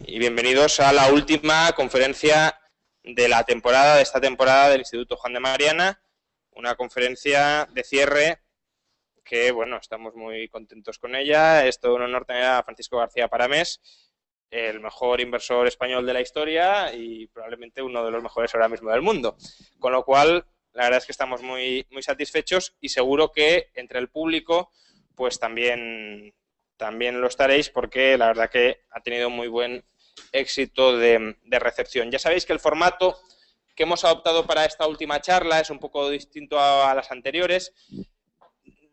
y bienvenidos a la última conferencia de la temporada, de esta temporada del Instituto Juan de Mariana, una conferencia de cierre que, bueno, estamos muy contentos con ella. Es todo un honor tener a Francisco García Paramés, el mejor inversor español de la historia y probablemente uno de los mejores ahora mismo del mundo. Con lo cual, la verdad es que estamos muy satisfechos y seguro que entre el público, pues también lo estaréis, porque la verdad que ha tenido muy buen éxito de recepción. Ya sabéis que el formato que hemos adoptado para esta última charla es un poco distinto a las anteriores,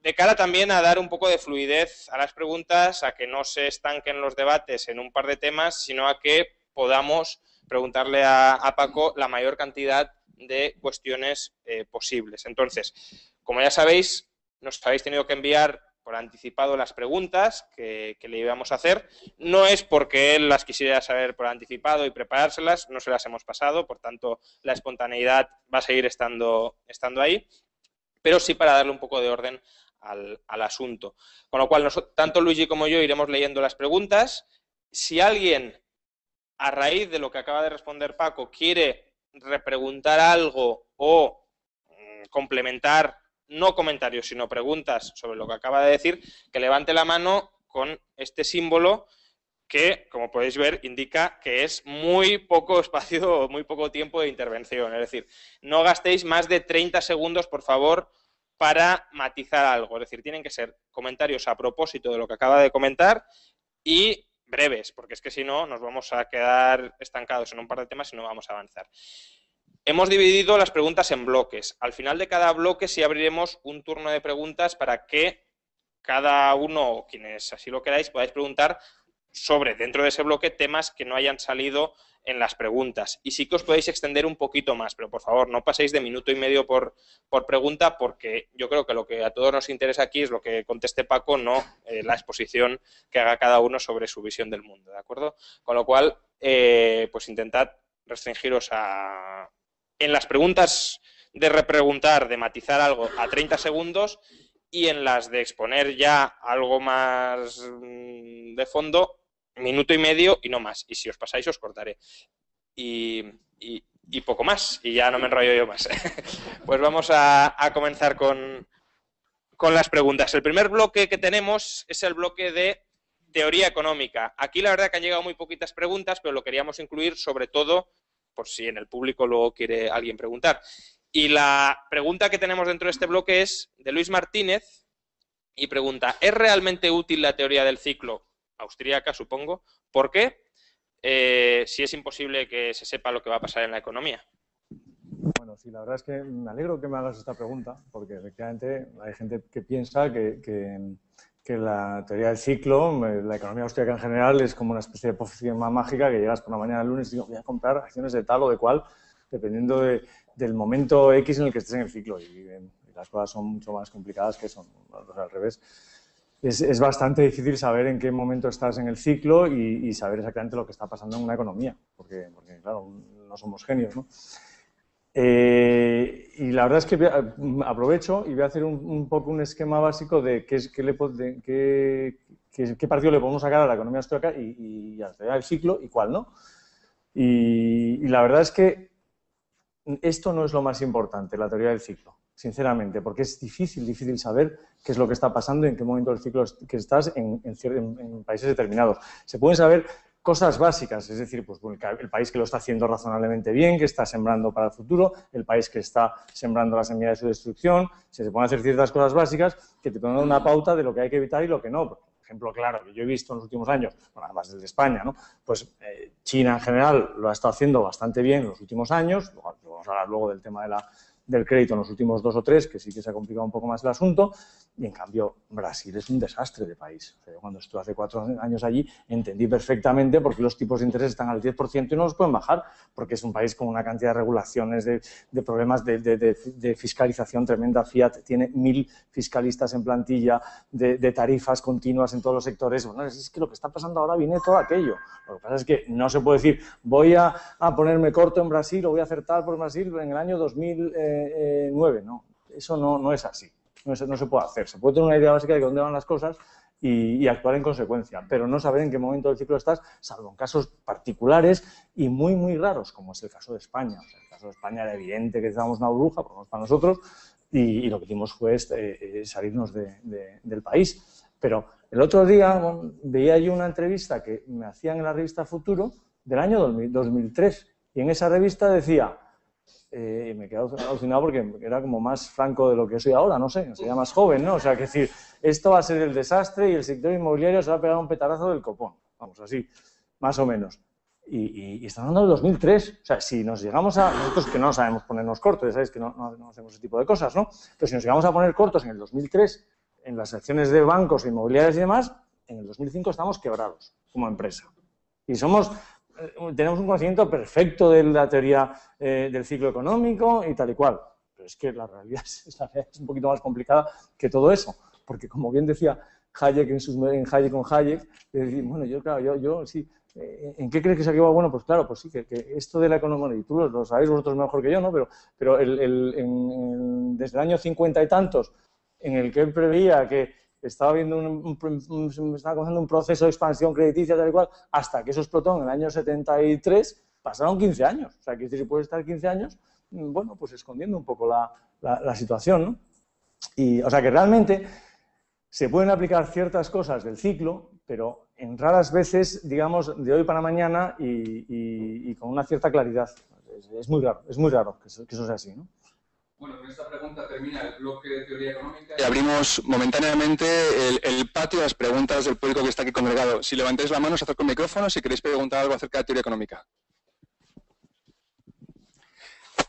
de cara también a dar un poco de fluidez a las preguntas, a que no se estanquen los debates en un par de temas, sino a que podamos preguntarle a Paco la mayor cantidad de cuestiones posibles. Entonces, como ya sabéis, nos habéis tenido que enviar por anticipado las preguntas que le íbamos a hacer. No es porque él las quisiera saber por anticipado y preparárselas, no se las hemos pasado, por tanto la espontaneidad va a seguir estando ahí, pero sí para darle un poco de orden al asunto. Con lo cual, tanto Luigi como yo iremos leyendo las preguntas. Si alguien, a raíz de lo que acaba de responder Paco, quiere repreguntar algo o complementar, no comentarios, sino preguntas sobre lo que acaba de decir, que levante la mano con este símbolo que, como podéis ver, indica que es muy poco espacio, muy poco tiempo de intervención. Es decir, no gastéis más de 30 segundos, por favor, para matizar algo. Es decir, tienen que ser comentarios a propósito de lo que acaba de comentar y breves, porque es que si no nos vamos a quedar estancados en un par de temas y no vamos a avanzar. Hemos dividido las preguntas en bloques. Al final de cada bloque sí abriremos un turno de preguntas para que cada uno, quienes así lo queráis, podáis preguntar sobre, dentro de ese bloque, temas que no hayan salido en las preguntas. Y sí que os podéis extender un poquito más, pero por favor no paséis de minuto y medio por pregunta, porque yo creo que lo que a todos nos interesa aquí es lo que conteste Paco, no la exposición que haga cada uno sobre su visión del mundo, ¿de acuerdo? Con lo cual, pues intentad restringiros en las preguntas de repreguntar, de matizar algo a 30 segundos y en las de exponer ya algo más de fondo, minuto y medio y no más. Y si os pasáis, os cortaré. Y poco más. Y ya no me enrollo yo más. Pues vamos a comenzar con las preguntas. El primer bloque que tenemos es el bloque de teoría económica. Aquí la verdad que han llegado muy poquitas preguntas, pero lo queríamos incluir sobre todo por si en el público luego quiere alguien preguntar. Y la pregunta que tenemos dentro de este bloque es de Luis Martínez y pregunta, ¿es realmente útil la teoría del ciclo? Austríaca, supongo. ¿Por qué? Si es imposible que se sepa lo que va a pasar en la economía. Bueno, sí, la verdad es que me alegro que me hagas esta pregunta, porque efectivamente hay gente que piensa que la teoría del ciclo, la economía austríaca en general, es como una especie de poción mágica que llegas por la mañana del lunes y digo, voy a comprar acciones de tal o de cual, dependiendo del momento X en el que estés en el ciclo. Y las cosas son mucho más complicadas que son, al revés. Es bastante difícil saber en qué momento estás en el ciclo y saber exactamente lo que está pasando en una economía, porque claro, no somos genios, ¿no? Y la verdad es que aprovecho y voy a hacer un poco un esquema básico de qué partido le podemos sacar a la economía austríaca y a la teoría del ciclo y cuál no. Y la verdad es que esto no es lo más importante, la teoría del ciclo, sinceramente, porque es difícil saber qué es lo que está pasando y en qué momento del ciclo que estás en países determinados. Se pueden saber cosas básicas, es decir, pues el país que lo está haciendo razonablemente bien, que está sembrando para el futuro, el país que está sembrando la semilla de su destrucción, se pueden hacer ciertas cosas básicas que te pueden dar una pauta de lo que hay que evitar y lo que no. Por ejemplo, claro, que yo he visto en los últimos años, bueno, además desde España, ¿no? Pues China en general lo ha estado haciendo bastante bien en los últimos años, vamos a hablar luego del tema del crédito en los últimos 2 o 3, que sí que se ha complicado un poco más el asunto, y en cambio Brasil es un desastre de país. O sea, yo cuando estuve hace 4 años allí entendí perfectamente por qué los tipos de interés están al 10% y no los pueden bajar, porque es un país con una cantidad de regulaciones, de problemas de fiscalización tremenda. Fiat tiene 1000 fiscalistas en plantilla, de tarifas continuas en todos los sectores. Bueno, es que lo que está pasando ahora viene todo aquello. Lo que pasa es que no se puede decir, voy a ponerme corto en Brasil o voy a hacer tal por Brasil en el año 2009. No, eso no es así. No se puede hacer. Se puede tener una idea básica de dónde van las cosas y actuar en consecuencia, pero no saber en qué momento del ciclo estás, salvo en casos particulares y muy, muy raros, como es el caso de España. O sea, el caso de España era evidente que estábamos una burbuja, por lo menos para nosotros, y lo que hicimos fue salirnos del país. Pero el otro día veía yo una entrevista que me hacían en la revista Futuro del año 2003, y en esa revista decía, y me quedé alucinado porque era como más franco de lo que soy ahora, no sé, sería más joven, ¿no? O sea, que decir, esto va a ser el desastre y el sector inmobiliario se va a pegar un petarazo del copón, vamos, así, más o menos. Y está hablando del 2003, o sea, si nos llegamos a, nosotros que no sabemos ponernos cortos, ya sabéis que no hacemos ese tipo de cosas, ¿no? Pero si nos llegamos a poner cortos en el 2003, en las acciones de bancos, inmobiliarias y demás, en el 2005 estamos quebrados como empresa. Y tenemos un conocimiento perfecto de la teoría del ciclo económico y tal y cual. Pero es que la realidad es un poquito más complicada que todo eso. Porque, como bien decía Hayek en Hayek con Hayek, bueno, yo sí, ¿en qué crees que se ha quedado? Bueno, pues claro, pues sí, que esto de la economía, y tú lo sabéis vosotros mejor que yo, ¿no? Pero desde el año 50 y tantos, en el que él preveía que estaba viendo estaba comenzando un proceso de expansión crediticia tal y cual, hasta que eso explotó en el año 73, pasaron 15 años. O sea, que si puede estar 15 años, bueno, pues escondiendo un poco la situación, ¿no? Y, o sea, que realmente se pueden aplicar ciertas cosas del ciclo, pero en raras veces, digamos, de hoy para mañana y con una cierta claridad. Es muy raro que eso sea así, ¿no? Bueno, con esta pregunta termina el bloque de teoría económica y abrimos momentáneamente el patio a las preguntas del público que está aquí congregado. Si levantáis la mano, os acerco el micrófono si queréis preguntar algo acerca de teoría económica.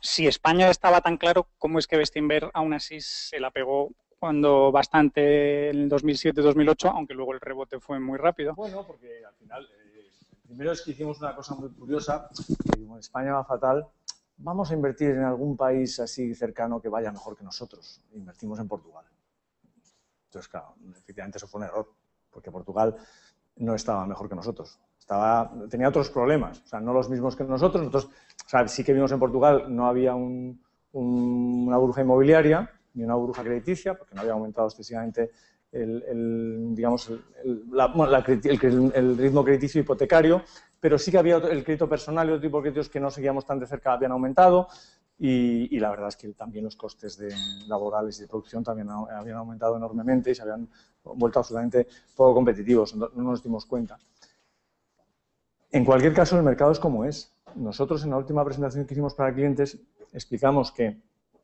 Si España estaba tan claro, ¿cómo es que Bestinver aún así se la pegó cuando bastante en el 2007-2008, aunque luego el rebote fue muy rápido? Bueno, porque al final, primero es que hicimos una cosa muy curiosa, que como España va fatal, vamos a invertir en algún país así cercano que vaya mejor que nosotros. Invertimos en Portugal. Entonces, claro, efectivamente eso fue un error, porque Portugal no estaba mejor que nosotros. Tenía otros problemas, o sea, no los mismos que nosotros. Nosotros, o sea, sí que vimos en Portugal, no había una burbuja inmobiliaria ni una burbuja crediticia, porque no había aumentado excesivamente el ritmo crediticio hipotecario, pero sí que había el crédito personal y otro tipo de créditos que no seguíamos tan de cerca habían aumentado, y la verdad es que también los costes laborales y de producción también habían aumentado enormemente y se habían vuelto absolutamente poco competitivos, no nos dimos cuenta. En cualquier caso, el mercado es como es. Nosotros en la última presentación que hicimos para clientes explicamos que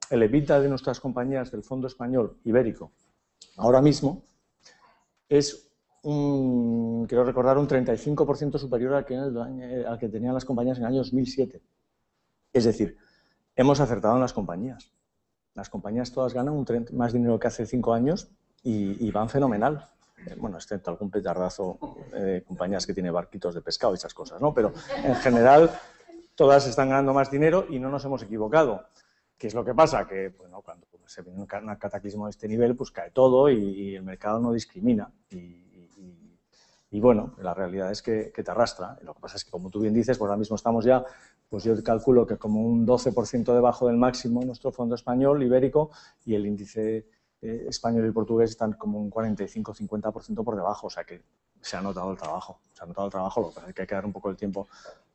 el EBITDA de nuestras compañías del Fondo Español Ibérico ahora mismo es quiero recordar, un 35% superior al que tenían las compañías en el año 2007. Es decir, hemos acertado en las compañías. Las compañías todas ganan más dinero que hace 5 años y van fenomenal. Bueno, excepto algún petardazo de compañías que tiene barquitos de pescado y esas cosas, ¿no? Pero en general todas están ganando más dinero y no nos hemos equivocado. ¿Qué es lo que pasa? Que bueno, cuando se viene un cataclismo de este nivel, pues cae todo y el mercado no discrimina. Y bueno, la realidad es que te arrastra. Lo que pasa es que, como tú bien dices, pues ahora mismo estamos ya, pues yo calculo que como un 12% debajo del máximo en nuestro fondo español, ibérico, y el índice español y portugués están como un 45-50% por debajo. O sea que se ha notado el trabajo. Se ha notado el trabajo, lo que pasa es que hay que dar un poco el tiempo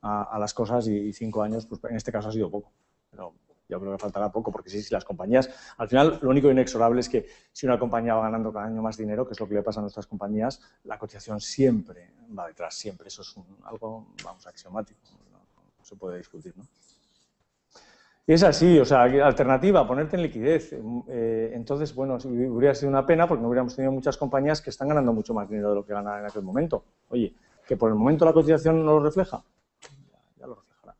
a las cosas y 5 años, pues en este caso ha sido poco. Pero yo creo que faltará poco, porque sí, las compañías, al final lo único inexorable es que si una compañía va ganando cada año más dinero, que es lo que le pasa a nuestras compañías, la cotización siempre va detrás, siempre. Eso es algo, vamos, axiomático, no se puede discutir, ¿no? Y es así, o sea, alternativa, ponerte en liquidez. Entonces, bueno, hubiera sido una pena porque no hubiéramos tenido muchas compañías que están ganando mucho más dinero de lo que ganaban en aquel momento. Oye, que por el momento la cotización no lo refleja, ya lo reflejará.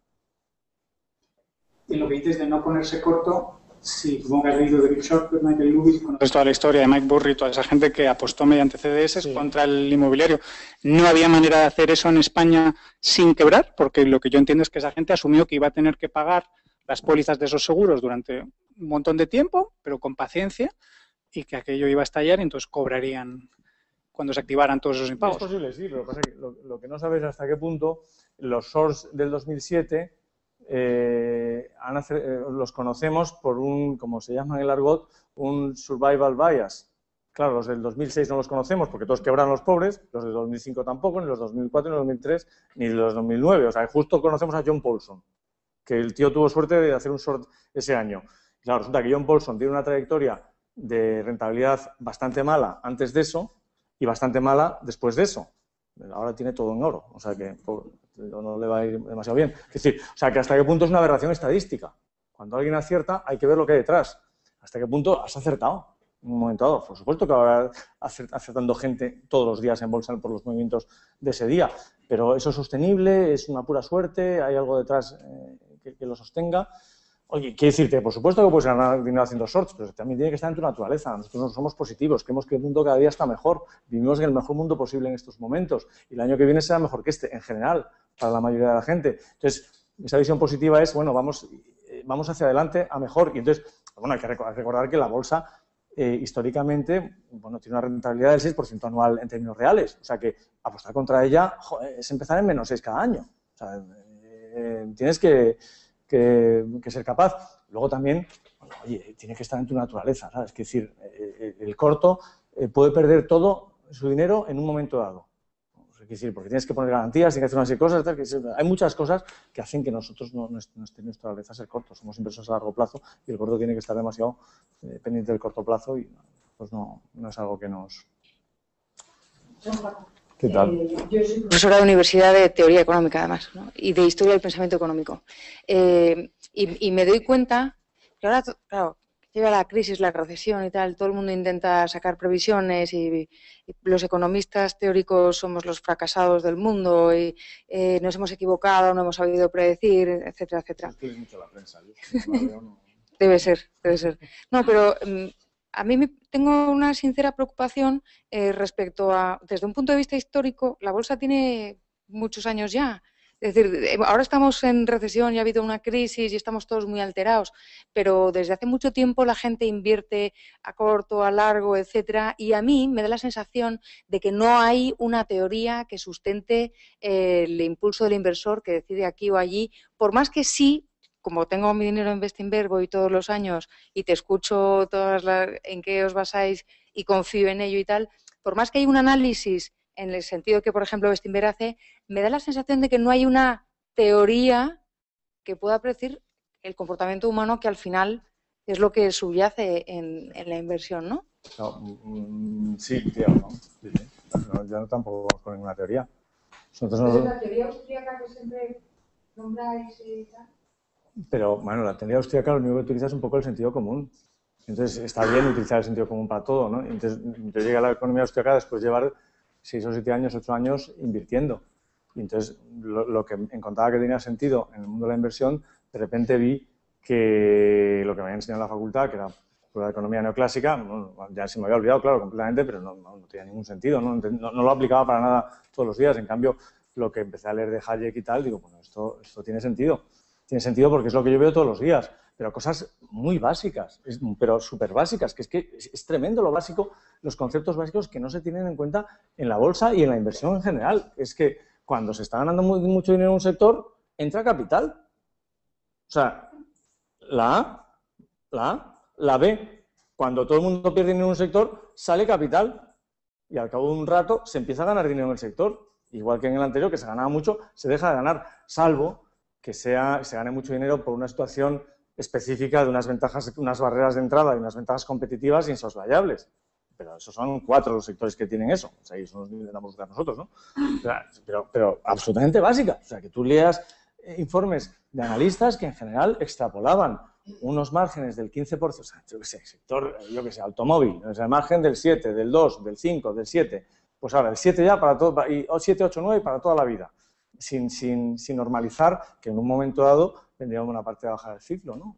Y lo que dices de no ponerse corto, sí, supongo que has leído de Big Short, Michael Lewis, conoces toda la historia de Mike Burry, toda esa gente que apostó mediante CDS sí, contra el inmobiliario. No había manera de hacer eso en España sin quebrar, porque lo que yo entiendo es que esa gente asumió que iba a tener que pagar las pólizas de esos seguros durante un montón de tiempo, pero con paciencia, y que aquello iba a estallar y entonces cobrarían cuando se activaran todos esos impagos. Es posible, sí, pero pasa que lo que no sabes hasta qué punto los shorts del 2007 los conocemos por como se llama en el argot, un survival bias. Claro, los del 2006 no los conocemos porque todos quebraron los pobres, los del 2005 tampoco, ni los 2004, ni los 2003, ni los 2009. O sea, justo conocemos a John Paulson, que el tío tuvo suerte de hacer un short ese año. Claro, resulta que John Paulson tiene una trayectoria de rentabilidad bastante mala antes de eso y bastante mala después de eso. Ahora tiene todo en oro, o sea que no le va a ir demasiado bien. Es decir, o sea, que hasta qué punto es una aberración estadística. Cuando alguien acierta, hay que ver lo que hay detrás. ¿Hasta qué punto has acertado? En un momento dado. Por supuesto que habrá acertando gente todos los días en bolsa por los movimientos de ese día, pero eso es sostenible, es una pura suerte, hay algo detrás que lo sostenga. Oye, quiero decirte, por supuesto que puedes ganar dinero haciendo shorts, pero también tiene que estar en tu naturaleza. Nosotros no somos positivos, creemos que el mundo cada día está mejor, vivimos en el mejor mundo posible en estos momentos y el año que viene será mejor que este, en general, para la mayoría de la gente. Entonces, esa visión positiva es, bueno, vamos hacia adelante a mejor. Y entonces, bueno, hay que recordar que la bolsa históricamente, bueno, tiene una rentabilidad del 6% anual en términos reales. O sea que apostar contra ella, joder, es empezar en -6 cada año. O sea, tienes que ser capaz. Luego también, bueno, oye, tiene que estar en tu naturaleza, ¿sabes? Es decir, el corto puede perder todo su dinero en un momento dado. Es decir, porque tienes que poner garantías, tienes que hacer unas cosas, tal, hay muchas cosas que hacen que nosotros no esté en nuestra naturaleza ser cortos. Somos inversores a largo plazo y el corto tiene que estar demasiado pendiente del corto plazo y pues no es algo que nos... ¿Qué tal? Yo soy profesora de universidad de teoría económica, además, ¿no? Y de historia del pensamiento económico. Y me doy cuenta que ahora, claro, llega la crisis, la recesión y tal, todo el mundo intenta sacar previsiones y los economistas teóricos somos los fracasados del mundo y nos hemos equivocado, no hemos sabido predecir, etcétera, etcétera. Estoy mucho la prensa, no. Debe ser. No, pero a mí tengo una sincera preocupación respecto a, desde un punto de vista histórico, la bolsa tiene muchos años ya. Es decir, ahora estamos en recesión y ha habido una crisis y estamos todos muy alterados, pero desde hace mucho tiempo la gente invierte a corto, a largo, etcétera, y a mí me da la sensación de que no hay una teoría que sustente el impulso del inversor que decide aquí o allí, por más que sí, como tengo mi dinero en Bestinver, voy todos los años y te escucho en qué os basáis y confío en ello y tal, por más que hay un análisis en el sentido que, por ejemplo, Bestinver hace, me da la sensación de que no hay una teoría que pueda predecir el comportamiento humano que al final es lo que subyace en la inversión, ¿no? No, sí, tío, ¿no? Sí. Yo no tampoco con ninguna teoría. Nosotros la teoría austríaca que siempre nombráis y tal. Pero, bueno, la teoría austríaca lo único que utiliza es un poco el sentido común. Entonces, está bien utilizar el sentido común para todo, ¿no? Entonces, yo llegué a la economía austríaca después de llevar 6 o 7 años, 8 años invirtiendo. Y entonces, lo que encontraba que tenía sentido en el mundo de la inversión, de repente vi que lo que me había enseñado en la facultad, que era la economía neoclásica, ya se me había olvidado, claro, completamente, pero no tenía ningún sentido, no lo aplicaba para nada todos los días. En cambio, lo que empecé a leer de Hayek y tal, digo, bueno, esto tiene sentido. Tiene sentido porque es lo que yo veo todos los días, pero cosas muy básicas, pero súper básicas, que es tremendo lo básico, los conceptos básicos que no se tienen en cuenta en la bolsa y en la inversión en general. Es que cuando se está ganando mucho dinero en un sector, entra capital. O sea, la A, la B, cuando todo el mundo pierde dinero en un sector, sale capital y al cabo de un rato se empieza a ganar dinero en el sector. Igual que en el anterior, que se ganaba mucho, se deja de ganar, salvo que se gane mucho dinero por una situación específica de unas ventajas, unas barreras de entrada y unas ventajas competitivas insoslayables. Pero esos son 4 los sectores que tienen eso. O sea, eso nos intentamos buscar nosotros, ¿no? O sea, pero absolutamente básicas. O sea, que tú leas informes de analistas que en general extrapolaban unos márgenes del 15%, o sea, yo qué sé, sector, automóvil, o sea, el margen del 7, del 2, del 5, del 7, pues ahora el 7 ya para todo, y 7, 8, 9 para toda la vida. Sin normalizar que en un momento dado vendría una parte de bajar el ciclo, ¿no?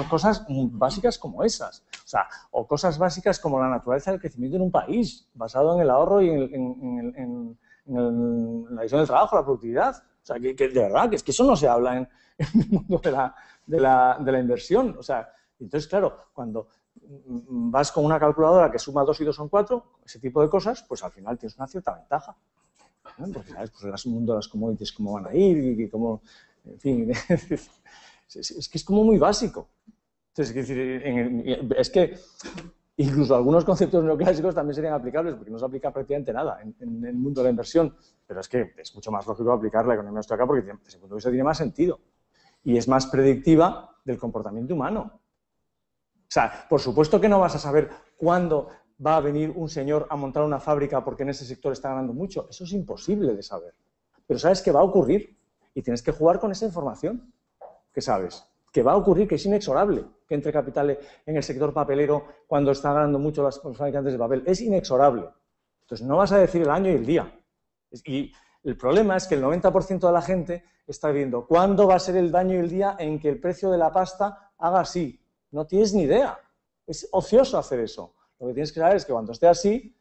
Cosas básicas como esas, o sea, o cosas básicas como la naturaleza del crecimiento en un país, basado en el ahorro y en la división del trabajo, la productividad. O sea, que de verdad, que es que eso no se habla en el mundo de la inversión. O sea, entonces, claro, cuando vas con una calculadora que suma 2 y 2 son 4, ese tipo de cosas, pues al final tienes una cierta ventaja. Porque sabes, pues el mundo de las commodities cómo van a ir y cómo, en fin, es que es como muy básico. Entonces, es que Incluso algunos conceptos neoclásicos también serían aplicables, porque no se aplica prácticamente nada en el mundo de la inversión. Pero es que es mucho más lógico aplicar la economía austríaca porque desde ese punto de vista tiene más sentido. Y es más predictiva del comportamiento humano. O sea, por supuesto que no vas a saber cuándo va a venir un señor a montar una fábrica porque en ese sector está ganando mucho. Eso es imposible de saber. Pero sabes que va a ocurrir y tienes que jugar con esa información que sabes. Que va a ocurrir, que es inexorable que entre capital en el sector papelero cuando están ganando mucho los fabricantes de papel. Es inexorable. Entonces no vas a decir el año y el día. Y el problema es que el 90% de la gente está viendo cuándo va a ser el daño y el día en que el precio de la pasta haga así. No tienes ni idea. Es ocioso hacer eso. Lo que tienes que saber es que cuando esté así,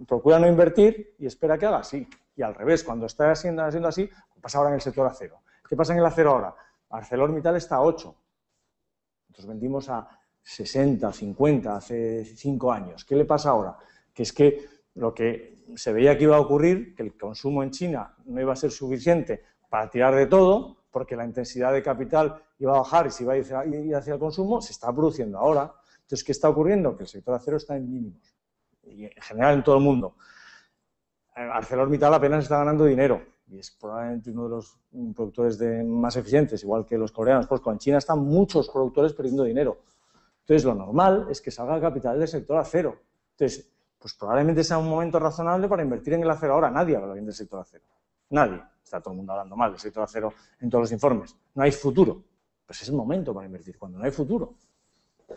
procura no invertir y espera que haga así. Y al revés, cuando esté haciendo así, pasa ahora en el sector acero. ¿Qué pasa en el acero ahora? ArcelorMittal está a 8. Nosotros vendimos a 60, 50 hace 5 años. ¿Qué le pasa ahora? Que es que lo que se veía que iba a ocurrir, que el consumo en China no iba a ser suficiente para tirar de todo, porque la intensidad de capital iba a bajar y se iba a ir hacia el consumo, se está produciendo ahora. Entonces, ¿qué está ocurriendo? Que el sector acero está en mínimos. Y en general en todo el mundo. ArcelorMittal apenas está ganando dinero. Y es probablemente uno de los productores más eficientes, igual que los coreanos. Pues en China están muchos productores perdiendo dinero. Entonces, lo normal es que salga capital del sector acero. Entonces, pues probablemente sea un momento razonable para invertir en el acero ahora. Nadie habla bien del sector acero. Nadie. Está todo el mundo hablando mal del sector acero en todos los informes. No hay futuro. Pues es el momento para invertir, cuando no hay futuro.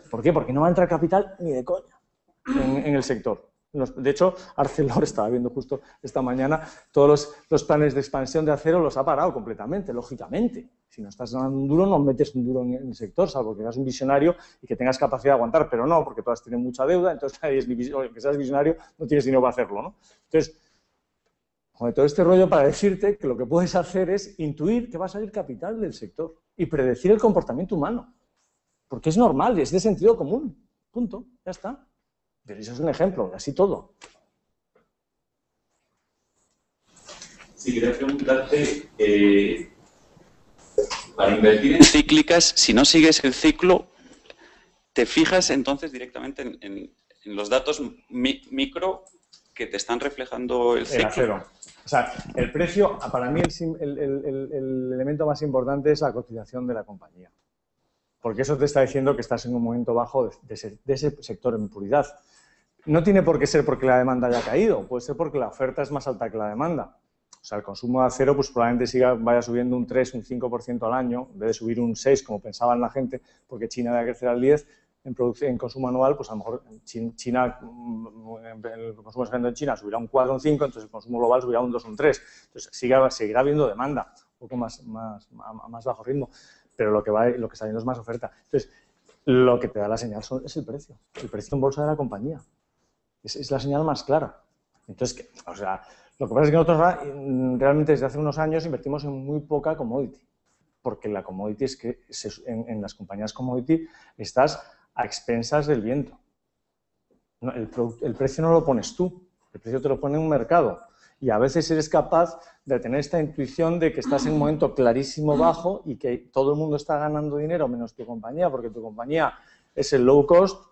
¿Por qué? Porque no va a entrar capital ni de coña en el sector. De hecho, Arcelor, estaba viendo justo esta mañana, todos los planes de expansión de acero los ha parado completamente, lógicamente. Si no estás ganando un duro, no metes un duro en el sector, salvo que seas un visionario y que tengas capacidad de aguantar, pero no, porque todas tienen mucha deuda, entonces que seas visionario no tienes dinero para hacerlo, ¿no? Entonces, con todo este rollo para decirte que lo que puedes hacer es intuir que va a salir capital del sector y predecir el comportamiento humano. Porque es normal, es de sentido común. Punto, ya está. Pero eso es un ejemplo, así todo. Sí, quería preguntarte, para invertir en cíclicas, si no sigues el ciclo, ¿te fijas entonces directamente en los datos micro que te están reflejando el ciclo? El acero. O sea, el precio, para mí el elemento más importante es la cotización de la compañía. Porque eso te está diciendo que estás en un momento bajo de ese sector en puridad. No tiene por qué ser porque la demanda haya caído, puede ser porque la oferta es más alta que la demanda. O sea, el consumo de acero pues probablemente vaya subiendo un 3, un 5% al año, en vez de subir un 6, como pensaban la gente, porque China va a crecer al 10, en consumo anual, pues a lo mejor China, el consumo en China subirá un 4 o un 5, entonces el consumo global subirá un 2 o un 3. Entonces seguirá habiendo demanda, un poco más bajo ritmo, pero lo que está viendo es más oferta. Entonces, lo que te da la señal es el precio en bolsa de la compañía. Es la señal más clara. Entonces, o sea, lo que pasa es que nosotros realmente desde hace unos años invertimos en muy poca commodity, porque la commodity es que en las compañías commodity estás a expensas del viento. No, el precio no lo pones tú, el precio te lo pone un mercado. Y a veces eres capaz de tener esta intuición de que estás en un momento clarísimo bajo y que todo el mundo está ganando dinero menos tu compañía, porque tu compañía es el low cost.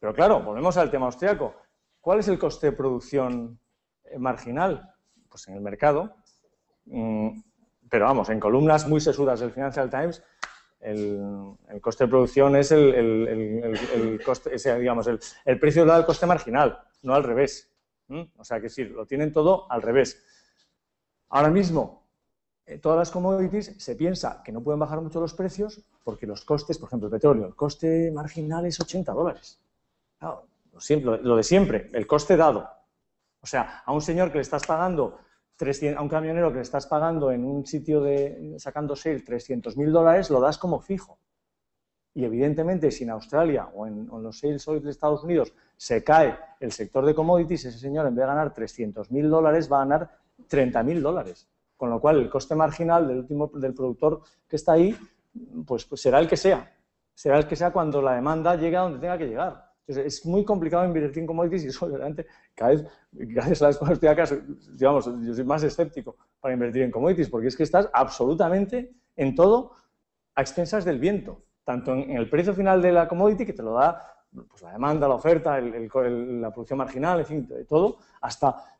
Pero claro, volvemos al tema austriaco. ¿Cuál es el coste de producción marginal? Pues en el mercado. Pero vamos, en columnas muy sesudas del Financial Times, el coste de producción es el precio dado al coste marginal, no al revés. O sea, que sí, lo tienen todo al revés. Ahora mismo, todas las commodities se piensa que no pueden bajar mucho los precios porque los costes, por ejemplo, el petróleo, el coste marginal es $80. Claro, lo de siempre, el coste dado. O sea, a un señor que le estás pagando, a un camionero que le estás pagando en un sitio sacando sale $300.000, lo das como fijo. Y evidentemente, si en Australia o en los sales oil de Estados Unidos se cae el sector de commodities, ese señor en vez de ganar $300.000 va a ganar $30.000. Con lo cual, el coste marginal del productor que está ahí, pues será el que sea. Será el que sea cuando la demanda llegue a donde tenga que llegar. Entonces, es muy complicado invertir en commodities y eso, realmente, gracias a las cosas austriacas, digamos, yo soy más escéptico para invertir en commodities, porque es que estás absolutamente en todo a expensas del viento. Tanto en el precio final de la commodity, que te lo da pues la demanda, la oferta, la producción marginal, en fin, todo, hasta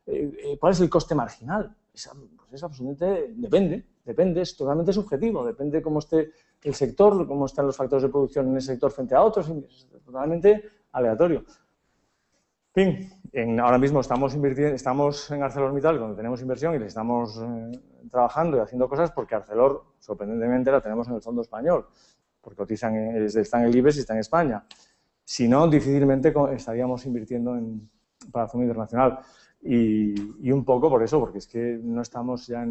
cuál es el coste marginal. Es absolutamente, depende, es totalmente subjetivo, depende cómo esté el sector, cómo están los factores de producción en ese sector frente a otros, es totalmente aleatorio. En fin, ahora mismo estamos en ArcelorMittal, donde tenemos inversión y le estamos trabajando y haciendo cosas porque Arcelor, sorprendentemente, la tenemos en el fondo español, porque está en el IBEX y está en España. Si no, difícilmente estaríamos invirtiendo para el fondo internacional. Y un poco por eso, porque es que no estamos ya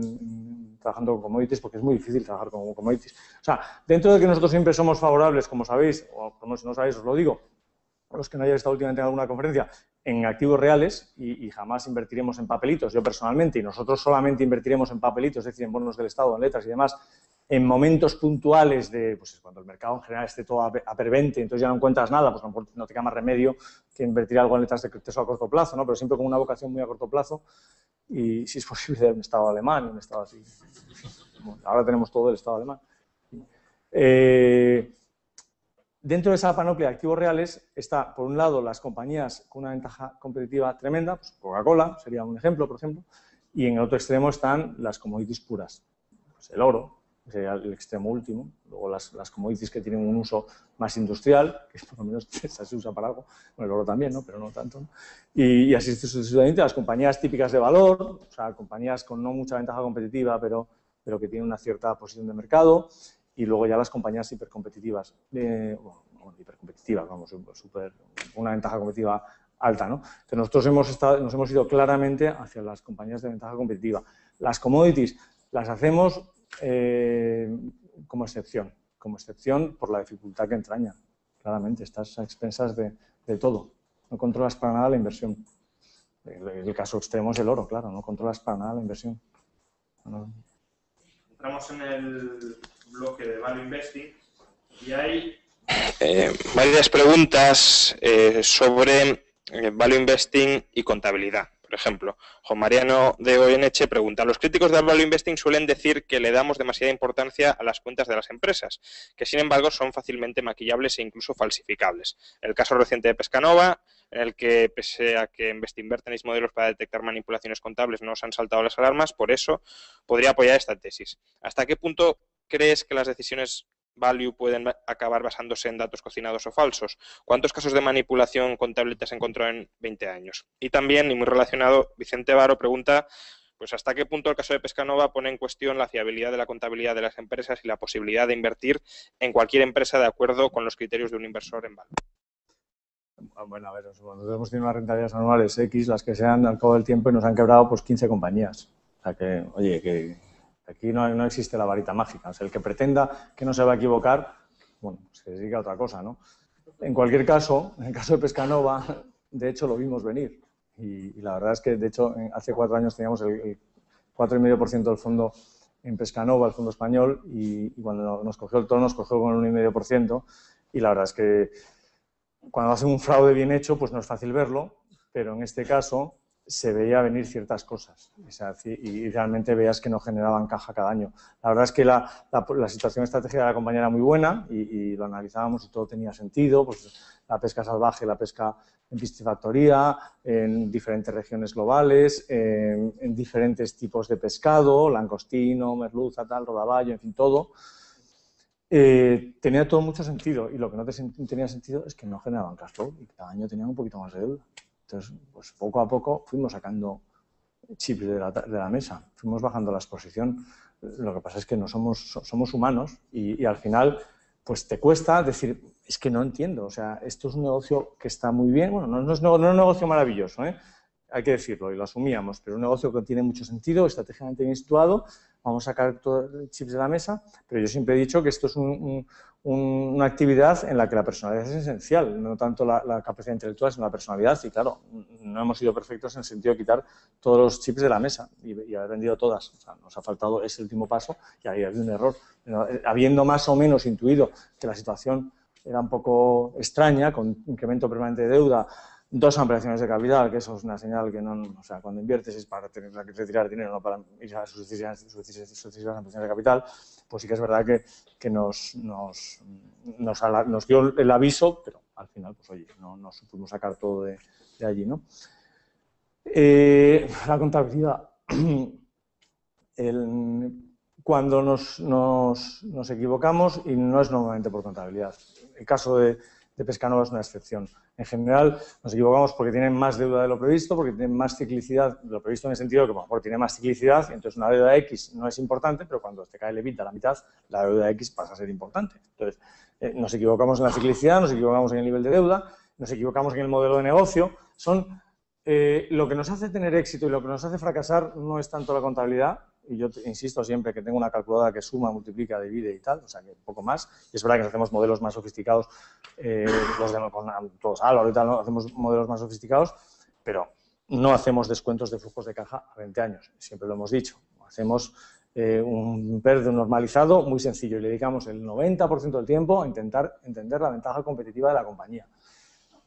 trabajando con commodities, porque es muy difícil trabajar con commodities. O sea, dentro de que nosotros siempre somos favorables, como sabéis, o como si no sabéis, os lo digo, a los que no hayáis estado últimamente en alguna conferencia, en activos reales, y jamás invertiremos en papelitos, yo personalmente, y nosotros solamente invertiremos en papelitos, es decir, en bonos del Estado, en letras y demás, en momentos puntuales de, pues cuando el mercado en general esté todo a pervente, entonces ya no encuentras nada, pues no te queda más remedio que invertir algo en letras de teso a corto plazo, ¿no? Pero siempre con una vocación muy a corto plazo y, si es posible, de un Estado alemán, un Estado así. Bueno, ahora tenemos todo el Estado alemán. Dentro de esa panoplia de activos reales está, por un lado, las compañías con una ventaja competitiva tremenda, pues Coca-Cola sería un ejemplo, por ejemplo, y en el otro extremo están las commodities puras, pues el oro, sería el extremo último, luego las commodities que tienen un uso más industrial, que por lo menos se usa para algo, bueno, el oro también, ¿no? Pero no tanto, ¿no? Y así sucesivamente, las compañías típicas de valor, o sea, compañías con no mucha ventaja competitiva, pero que tienen una cierta posición de mercado, y luego ya las compañías hipercompetitivas, hipercompetitivas, vamos, una ventaja competitiva alta, ¿no? Entonces nosotros nos hemos ido claramente hacia las compañías de ventaja competitiva. Las commodities las hacemos como excepción por la dificultad que entraña. Claramente, estás a expensas de todo. No controlas para nada la inversión. El caso extremo es el oro, claro, no controlas para nada la inversión. Entramos en el bloque de Value Investing y hay varias preguntas sobre Value Investing y contabilidad. Por ejemplo, Juan Mariano de Goyeneche pregunta: los críticos del Value Investing suelen decir que le damos demasiada importancia a las cuentas de las empresas, que sin embargo son fácilmente maquillables e incluso falsificables. El caso reciente de Pescanova, en el que, pese a que en Bestinver tenéis modelos para detectar manipulaciones contables, no os han saltado las alarmas, por eso podría apoyar esta tesis. ¿Hasta qué punto crees que las decisiones Value pueden acabar basándose en datos cocinados o falsos? ¿Cuántos casos de manipulación contable te has encontrado en 20 años? Y también, y muy relacionado, Vicente Varo pregunta, pues hasta qué punto el caso de Pescanova pone en cuestión la fiabilidad de la contabilidad de las empresas y la posibilidad de invertir en cualquier empresa de acuerdo con los criterios de un inversor en Value. Bueno, a ver, nosotros hemos tenido unas rentabilidades anuales X, las que sean al cabo del tiempo, y nos han quebrado pues 15 compañías. O sea que, oye, que aquí no existe la varita mágica. O sea, el que pretenda que no se va a equivocar, bueno, se dedica a otra cosa, ¿no? En cualquier caso, en el caso de Pescanova, de hecho lo vimos venir. Y la verdad es que, de hecho, hace 4 años teníamos el 4,5% del fondo en Pescanova, el fondo español, y cuando nos cogió el toro nos cogió con un 1,5%. Y la verdad es que cuando hacen un fraude bien hecho, pues no es fácil verlo, pero en este caso se veía venir ciertas cosas, o sea, y realmente veías que no generaban caja cada año. La verdad es que la situación estratégica de la compañía era muy buena y lo analizábamos y todo tenía sentido, pues la pesca salvaje, la pesca en piscifactoría, en diferentes regiones globales, en diferentes tipos de pescado, langostino, merluza, tal, rodaballo, en fin, todo. Tenía todo mucho sentido, y lo que no tenía sentido es que no generaban cash flow y cada año tenían un poquito más de deuda. Entonces, pues poco a poco fuimos sacando chips de la mesa, fuimos bajando la exposición. Lo que pasa es que no somos humanos y al final pues te cuesta decir, es que no entiendo, o sea, esto es un negocio que está muy bien, bueno, no es un negocio maravilloso, hay que decirlo, y lo asumíamos, pero un negocio que tiene mucho sentido, estratégicamente bien situado, vamos a sacar todos los chips de la mesa, pero yo siempre he dicho que esto es una actividad en la que la personalidad es esencial, no tanto la capacidad intelectual, sino la personalidad, y claro, no hemos sido perfectos en el sentido de quitar todos los chips de la mesa y haber vendido todas, o sea, nos ha faltado ese último paso y ahí ha habido un error. Pero, habiendo más o menos intuido que la situación era un poco extraña, con incremento permanente de deuda, 2 ampliaciones de capital, que eso es una señal que no, o sea, cuando inviertes es para tener que retirar dinero, no para ir a sucesivas ampliaciones de capital, pues sí que es verdad que nos dio el aviso, pero al final, pues oye, no supimos sacar todo de allí, ¿no? La contabilidad. Cuando nos equivocamos, y no es normalmente por contabilidad, el caso de Pescanova es una excepción. En general, nos equivocamos porque tienen más deuda de lo previsto, porque tienen más ciclicidad de lo previsto en el sentido de que a lo mejor tiene más ciclicidad, y entonces una deuda X no es importante, pero cuando te cae el EBITDA a la mitad, la deuda X pasa a ser importante. Entonces, nos equivocamos en la ciclicidad, nos equivocamos en el nivel de deuda, nos equivocamos en el modelo de negocio. Lo que nos hace tener éxito y lo que nos hace fracasar no es tanto la contabilidad, y yo insisto siempre que tengo una calculadora que suma, multiplica, divide y tal, o sea que poco más, y es verdad que hacemos modelos más sofisticados, con todos Álvaro y tal, ¿no? Hacemos modelos más sofisticados, pero no hacemos descuentos de flujos de caja a 20 años, siempre lo hemos dicho, hacemos un PER normalizado muy sencillo y le dedicamos el 90% del tiempo a intentar entender la ventaja competitiva de la compañía.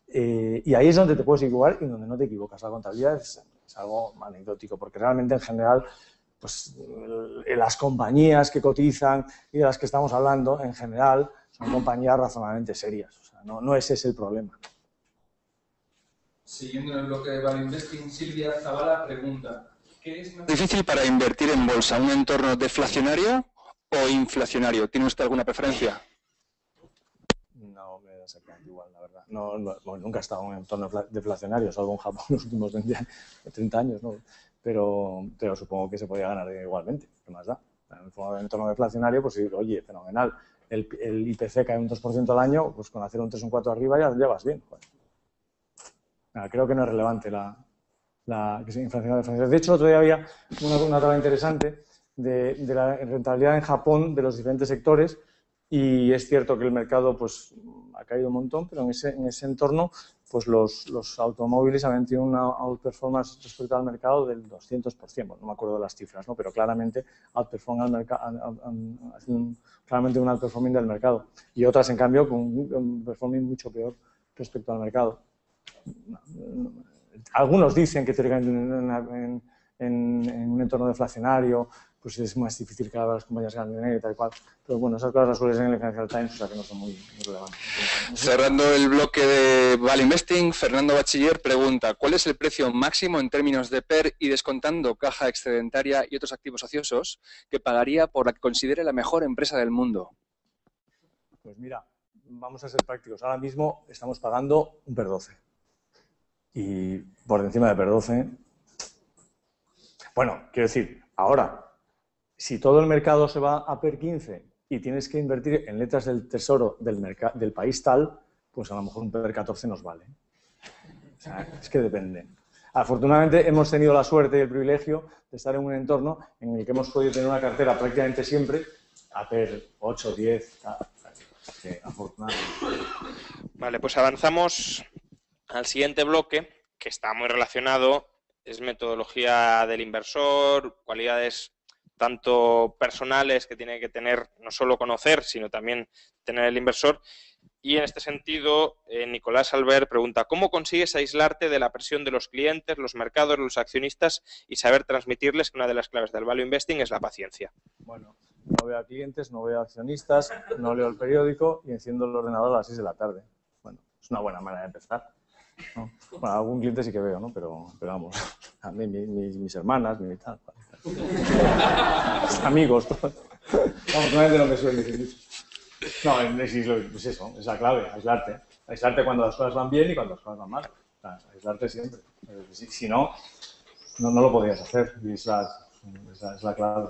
Y ahí es donde te puedes equivocar y donde no te equivocas. La contabilidad es algo anecdótico, porque realmente en general, pues las compañías que cotizan y de las que estamos hablando, en general, son compañías razonablemente serias. O sea, no ese es el problema. Siguiendo en el bloque de Value Investing, Silvia Zavala pregunta: ¿qué es más difícil para invertir en bolsa? ¿Un entorno deflacionario o inflacionario? ¿Tiene usted alguna preferencia? No me da exactamente igual, la verdad. Bueno, nunca he estado en un entorno deflacionario, salvo en Japón en los últimos 20 años, 30 años, ¿no? Pero supongo que se podía ganar igualmente. ¿Qué más da? En un entorno deflacionario, pues sí, oye, fenomenal. El IPC cae un 2% al año, pues con hacer un 3 o un 4 arriba ya vas bien. Bueno, creo que no es relevante que sea inflación o deflación. De hecho, el otro día había una tabla interesante de la rentabilidad en Japón de los diferentes sectores. Y es cierto que el mercado pues, ha caído un montón, pero en ese entorno pues, los automóviles han tenido una outperformance respecto al mercado del 200%. Bueno, no me acuerdo de las cifras, ¿no? Pero claramente claramente un outperforming del mercado. Y otras, en cambio, con un performing mucho peor respecto al mercado. Algunos dicen que teóricamente en un entorno deflacionario pues es más difícil que las compañías ganen dinero y tal y cual. Pero bueno, esas cosas las suelen en el Financial Times, o sea que no son muy relevantes. Cerrando el bloque de Value Investing, Fernando Bachiller pregunta: ¿cuál es el precio máximo en términos de PER y descontando caja excedentaria y otros activos ociosos que pagaría por la que considere la mejor empresa del mundo? Pues mira, vamos a ser prácticos. Ahora mismo estamos pagando un PER 12. Y por encima de PER 12... Bueno, quiero decir, ahora, si todo el mercado se va a PER 15 y tienes que invertir en letras del tesoro del país tal, pues a lo mejor un PER 14 nos vale. O sea, es que depende. Afortunadamente hemos tenido la suerte y el privilegio de estar en un entorno en el que hemos podido tener una cartera prácticamente siempre a PER 8, 10, afortunadamente. Vale, pues avanzamos al siguiente bloque, que está muy relacionado, es metodología del inversor, cualidades tanto personales que tiene que tener, no solo conocer, sino también tener el inversor. Y en este sentido, Nicolás Albert pregunta: ¿cómo consigues aislarte de la presión de los clientes, los mercados, los accionistas y saber transmitirles que una de las claves del value investing es la paciencia? Bueno, no veo a clientes, no veo a accionistas, no leo el periódico y enciendo el ordenador a las 6 de la tarde. Bueno, es una buena manera de empezar, ¿no? Bueno, algún cliente sí que veo, ¿no? Pero vamos, a mí, mis hermanas, mi tal, amigos, todo. Vamos, no me suelen decir mucho. No, pues eso, es la clave, aislarte. Aislarte cuando las cosas van bien y cuando las cosas van mal. O sea, aislarte siempre. Si no, no lo podrías hacer. Y es la clave.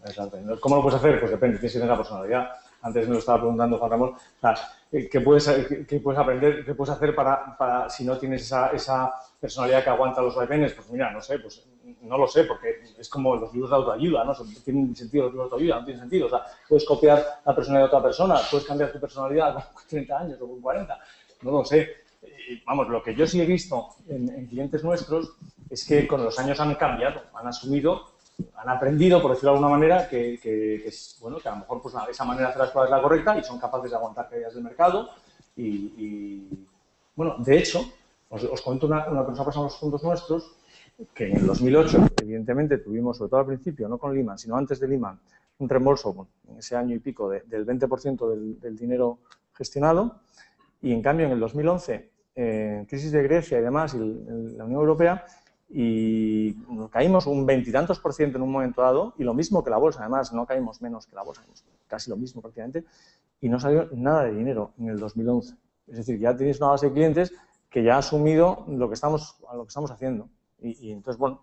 Aislarte. ¿Cómo lo puedes hacer? Pues depende, tienes que tener la personalidad. Antes me lo estaba preguntando Juan Ramón. O sea, ¿qué puedes aprender? ¿Qué puedes hacer para si no tienes esa personalidad que aguanta los vaivenes? Pues mira, no sé, pues no lo sé, porque es como los libros de autoayuda, ¿no? ¿Tienen sentido los libros de autoayuda? No tienen sentido. O sea, puedes copiar la personalidad de otra persona, puedes cambiar tu personalidad con 30 años o con 40. No lo sé. Vamos, lo que yo sí he visto en clientes nuestros es que con los años han cambiado, han asumido, han aprendido, por decirlo de alguna manera, que a lo mejor pues, esa manera de hacer las cosas es la correcta y son capaces de aguantar caídas del mercado. Bueno, de hecho, os cuento una que nos ha pasado en los fondos nuestros, que en el 2008, evidentemente, tuvimos, sobre todo al principio, no con Lehman, sino antes de Lehman, un reembolso en ese año y pico del 20% del dinero gestionado. Y en cambio, en el 2011, crisis de Grecia y demás, y la Unión Europea, y caímos un 20 y tantos % en un momento dado, y lo mismo que la bolsa, además, no caímos menos que la bolsa, casi lo mismo prácticamente, y no salió nada de dinero en el 2011. Es decir, ya tenéis una base de clientes que ya ha asumido lo que estamos haciendo. Y entonces, bueno,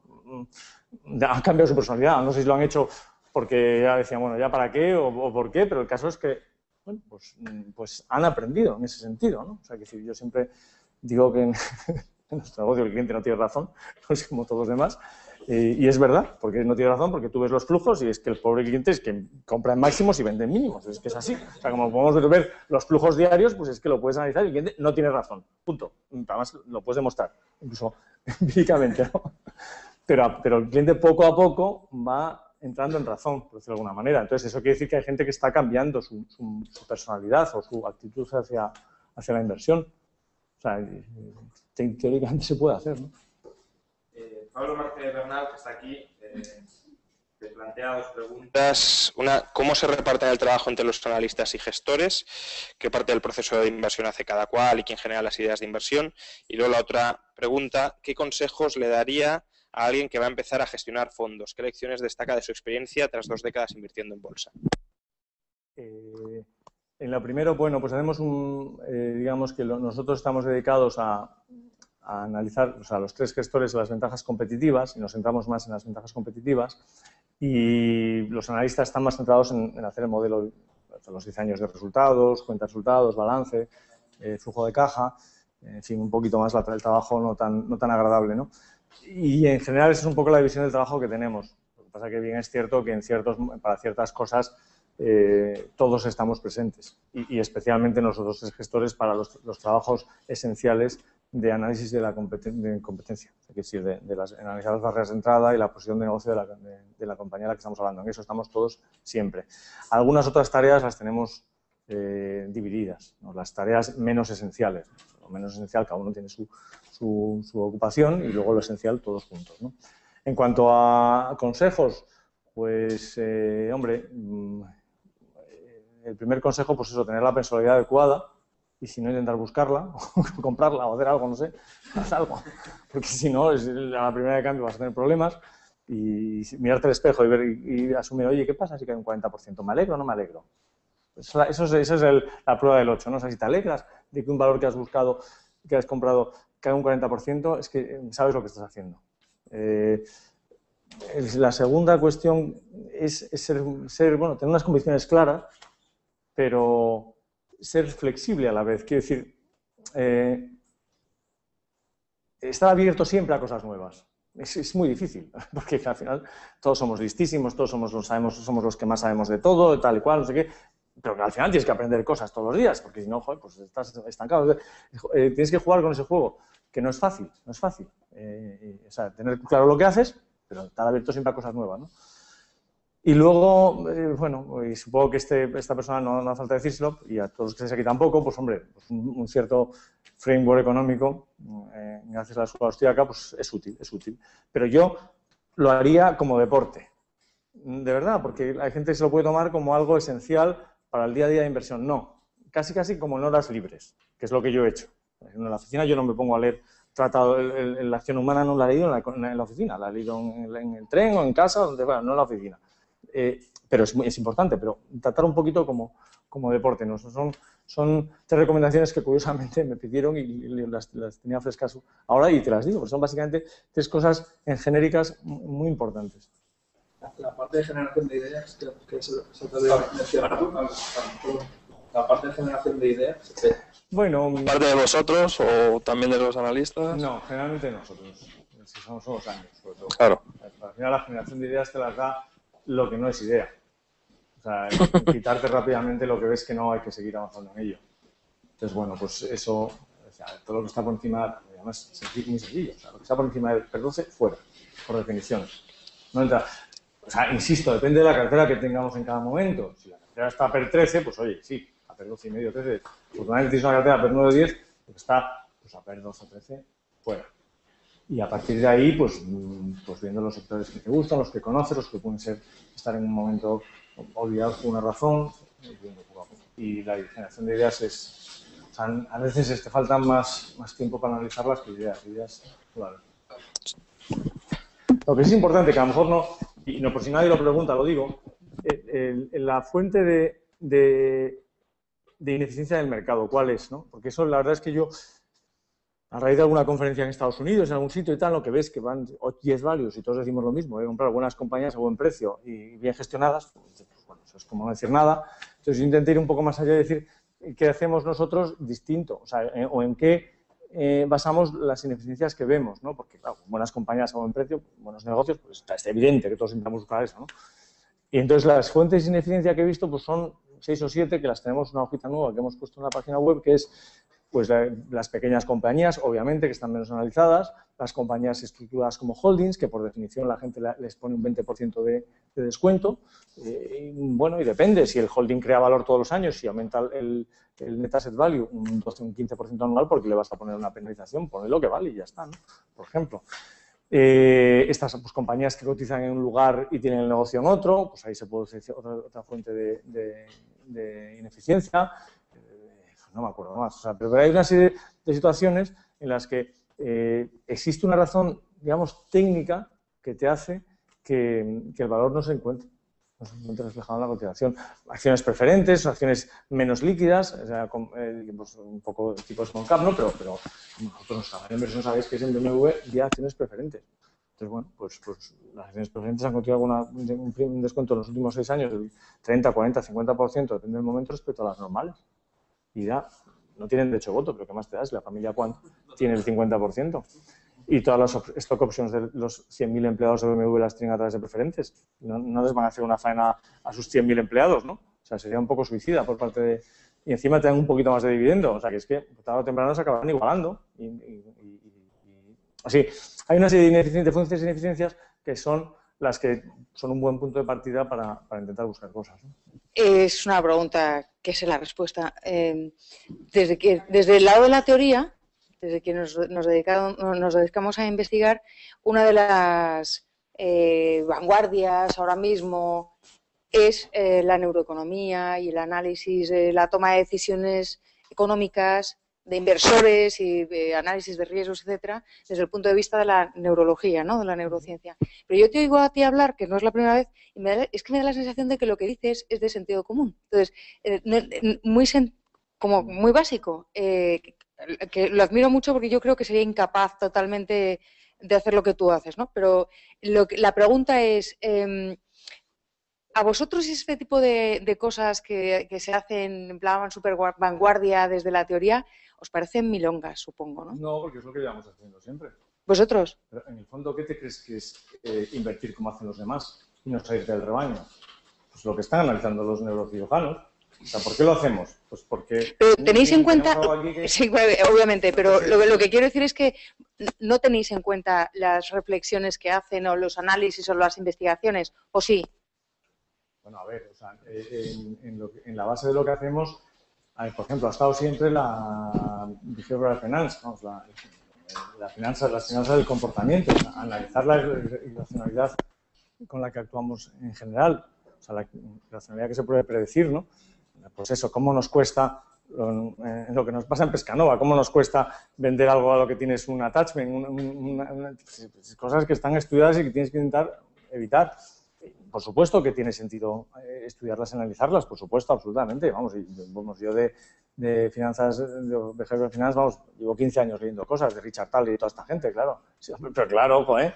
han cambiado su personalidad. No sé si lo han hecho porque ya decían, bueno, ya para qué o por qué, pero el caso es que, bueno, pues han aprendido en ese sentido, ¿no? O sea, que si yo siempre digo que en nuestro negocio el cliente no tiene razón, pues como todos los demás, y es verdad, porque no tiene razón, porque tú ves los flujos y es que el pobre cliente es que compra en máximos y vende en mínimos, es que es así. O sea, como podemos ver los flujos diarios, pues es que lo puedes analizar y el cliente no tiene razón, punto. Además, lo puedes demostrar, incluso empíricamente, ¿no? Pero el cliente poco a poco va entrando en razón, por decirlo de alguna manera. Entonces, eso quiere decir que hay gente que está cambiando su personalidad o su actitud hacia la inversión. O sea, teóricamente se puede hacer, ¿no? Pablo Martínez Bernal, que está aquí, te plantea dos preguntas. Una, ¿cómo se reparte el trabajo entre los analistas y gestores? ¿Qué parte del proceso de inversión hace cada cual y quién genera las ideas de inversión? Y luego la otra pregunta, ¿qué consejos le daría a alguien que va a empezar a gestionar fondos? ¿Qué lecciones destaca de su experiencia tras 2 décadas invirtiendo en bolsa? En lo primero, bueno, pues hacemos digamos que nosotros estamos dedicados a analizar, o sea, los 3 gestores las ventajas competitivas, y nos centramos más en las ventajas competitivas, y los analistas están más centrados en hacer el modelo, los diseños de resultados, cuenta de resultados, balance, flujo de caja, en fin, un poquito más el trabajo no tan agradable, ¿no? Y en general esa es un poco la división del trabajo que tenemos. Lo que pasa es que bien es cierto que para ciertas cosas todos estamos presentes, y especialmente nosotros 3 gestores para los trabajos esenciales de análisis de la competencia, es decir, de analizar las barreras de entrada y la posición de negocio de la compañía de la que estamos hablando. En eso estamos todos siempre. Algunas otras tareas las tenemos divididas, ¿no? Las tareas menos esenciales. Lo menos esencial, cada uno tiene su ocupación, y luego lo esencial todos juntos, ¿no? En cuanto a consejos, pues, hombre, el primer consejo, pues eso, tener la personalidad adecuada, y si no, intentar buscarla, o comprarla, o hacer algo, no sé, haz algo. Porque si no, a la primera de cambio vas a tener problemas, y mirarte al espejo y asumir, oye, ¿qué pasa si cae un 40%? ¿Me alegro o no me alegro? Esa es la prueba del 8, ¿no? O sea, si te alegras de que un valor que has buscado, que has comprado, cae un 40%, es que sabes lo que estás haciendo. La segunda cuestión es bueno, tener unas convicciones claras, pero ser flexible a la vez. Quiero decir, estar abierto siempre a cosas nuevas. Es muy difícil, porque al final todos somos listísimos, todos somos los que más sabemos de todo, tal y cual, no sé qué, pero que al final tienes que aprender cosas todos los días, porque si no, joder, pues estás estancado. Tienes que jugar con ese juego, que no es fácil, o sea, tener claro lo que haces, pero estar abierto siempre a cosas nuevas, ¿no? Y luego, bueno, y supongo que esta persona no hace falta decírselo, y a todos los que estéis aquí tampoco, pues hombre, pues un cierto framework económico, gracias a la escuela austríaca, pues es útil. Pero yo lo haría como deporte, de verdad, porque hay gente que se lo puede tomar como algo esencial para el día a día de inversión. No, casi como en horas libres, que es lo que yo he hecho. En la oficina yo no me pongo a leer tratado, la acción humana no la he leído en la oficina, la he leído en el tren o en casa, donde fuera, no en la oficina. Pero es importante, pero tratar un poquito como deporte, ¿no? Son 3 recomendaciones que curiosamente me pidieron y las tenía frescas ahora y te las digo, porque son básicamente 3 cosas en genéricas muy importantes. La parte de generación de ideas, que se te olvidó mencionar. La parte de generación de ideas. Bueno, ¿Parte de vosotros o también de los analistas? No, generalmente nosotros. Si somos años, sobre todo. Claro. Al final la generación de ideas te las da lo que no es idea. O sea, quitarte rápidamente lo que ves que no hay que seguir avanzando en ello. Entonces, bueno, pues eso, o sea, todo lo que está por encima, además es muy sencillo. O sea, lo que está por encima del PER 12, fuera, por definición. No entra. O sea, insisto, depende de la cartera que tengamos en cada momento. Si la cartera está a PER 13, pues oye, sí, a PER 12 y medio, 13. Afortunadamente tienes una cartera a PER 9 o 10, pues está pues, a PER 12 o 13, fuera. Y a partir de ahí, pues viendo los sectores que te gustan, los que conoces, los que pueden estar en un momento olvidados por una razón, y la generación de ideas sea, a veces te faltan más tiempo para analizarlas que ideas, claro. Lo que es importante, que a lo mejor no, y no por si nadie lo pregunta, lo digo, la fuente de ineficiencia del mercado, ¿cuál es? ¿No? Porque eso la verdad es que yo, a raíz de alguna conferencia en Estados Unidos, en algún sitio y tal, lo que ves que van 10 values y todos decimos lo mismo, hay que comprar buenas compañías a buen precio y bien gestionadas, pues bueno, eso es como no decir nada. Entonces yo intenté ir un poco más allá y decir qué hacemos nosotros distinto, o sea, o en qué basamos las ineficiencias que vemos, ¿no? Porque, claro, buenas compañías a buen precio, buenos negocios, pues está evidente que todos intentamos buscar eso, ¿no? Y entonces las fuentes de ineficiencia que he visto pues son 6 o 7, que las tenemos en una hojita nueva que hemos puesto en la página web, que es pues las pequeñas compañías, obviamente, que están menos analizadas, las compañías estructuradas como holdings, que por definición la gente les pone un 20% de descuento. Bueno, y depende, si el holding crea valor todos los años, si aumenta el net asset value un 12 o un 15% anual, porque le vas a poner una penalización, ponle lo que vale y ya está, ¿no? Por ejemplo. Estas pues, compañías que cotizan en un lugar y tienen el negocio en otro, pues ahí se puede decir otra fuente de ineficiencia. No me acuerdo más, o sea, pero hay una serie de situaciones en las que existe una razón, digamos, técnica que te hace que el valor no se encuentre reflejado en la cotización. Acciones preferentes, acciones menos líquidas, o sea, pues un poco tipos con cap, ¿no? Pero vosotros, en inversión, sabéis que es en BMW vía acciones preferentes. Entonces, bueno, pues las acciones preferentes han continuado con un descuento en los últimos 6 años del 30, 40, 50%, depende del momento, respecto a las normales. Y ya no tienen derecho a voto, pero ¿qué más te da? Si la familia Quant tiene el 50%. Y todas las stock options de los 100.000 empleados de BMW las tienen a través de preferentes. No les van a hacer una faena a sus 100.000 empleados, ¿no? O sea, sería un poco suicida por parte de... Y encima te dan un poquito más de dividendo. O sea, que es que tarde o temprano se acabarán igualando. Así, hay una serie de fuentes de ineficiencias que son las que son un buen punto de partida para intentar buscar cosas, ¿no? Es una pregunta que sé la respuesta. Desde el lado de la teoría, desde que nos dedicamos a investigar, una de las vanguardias ahora mismo es la neuroeconomía y el análisis de la toma de decisiones económicas de inversores y de análisis de riesgos, etcétera, desde el punto de vista de la neurología, ¿no? De la neurociencia. Pero yo te oigo a ti hablar, que no es la primera vez, y es que me da la sensación de que lo que dices es de sentido común. Entonces, como muy básico, que lo admiro mucho porque yo creo que sería incapaz totalmente de hacer lo que tú haces, ¿no? Pero la pregunta es, ¿a vosotros este tipo de cosas que se hacen en plan super vanguardia desde la teoría os parecen milongas, supongo, ¿no? No, porque es lo que llevamos haciendo siempre. ¿Vosotros? Pero en el fondo, ¿qué te crees que es invertir como hacen los demás y no salir del rebaño? Pues lo que están analizando los neurocirujanos. O sea, ¿por qué lo hacemos? Pues porque... Pero tenéis en cuenta... Sí, obviamente, pero lo que quiero decir es que no tenéis en cuenta las reflexiones que hacen o los análisis o las investigaciones, ¿o sí? Bueno, a ver, o sea, en la base de lo que hacemos, por ejemplo, ha estado siempre la behavioral finance, vamos, las finanzas del comportamiento, o sea, analizar la irracionalidad con la que actuamos en general, o sea, la irracionalidad que se puede predecir, ¿no? Pues eso, cómo nos cuesta, lo que nos pasa en Pescanova, cómo nos cuesta vender algo a lo que tienes un attachment, cosas que están estudiadas y que tienes que intentar evitar. Por supuesto que tiene sentido estudiarlas, analizarlas, por supuesto, absolutamente. Vamos, yo de finanzas, de behavioral finance, vamos, llevo 15 años leyendo cosas de Richard Thaler y toda esta gente, claro. Sí, pero claro, ojo, ¿eh?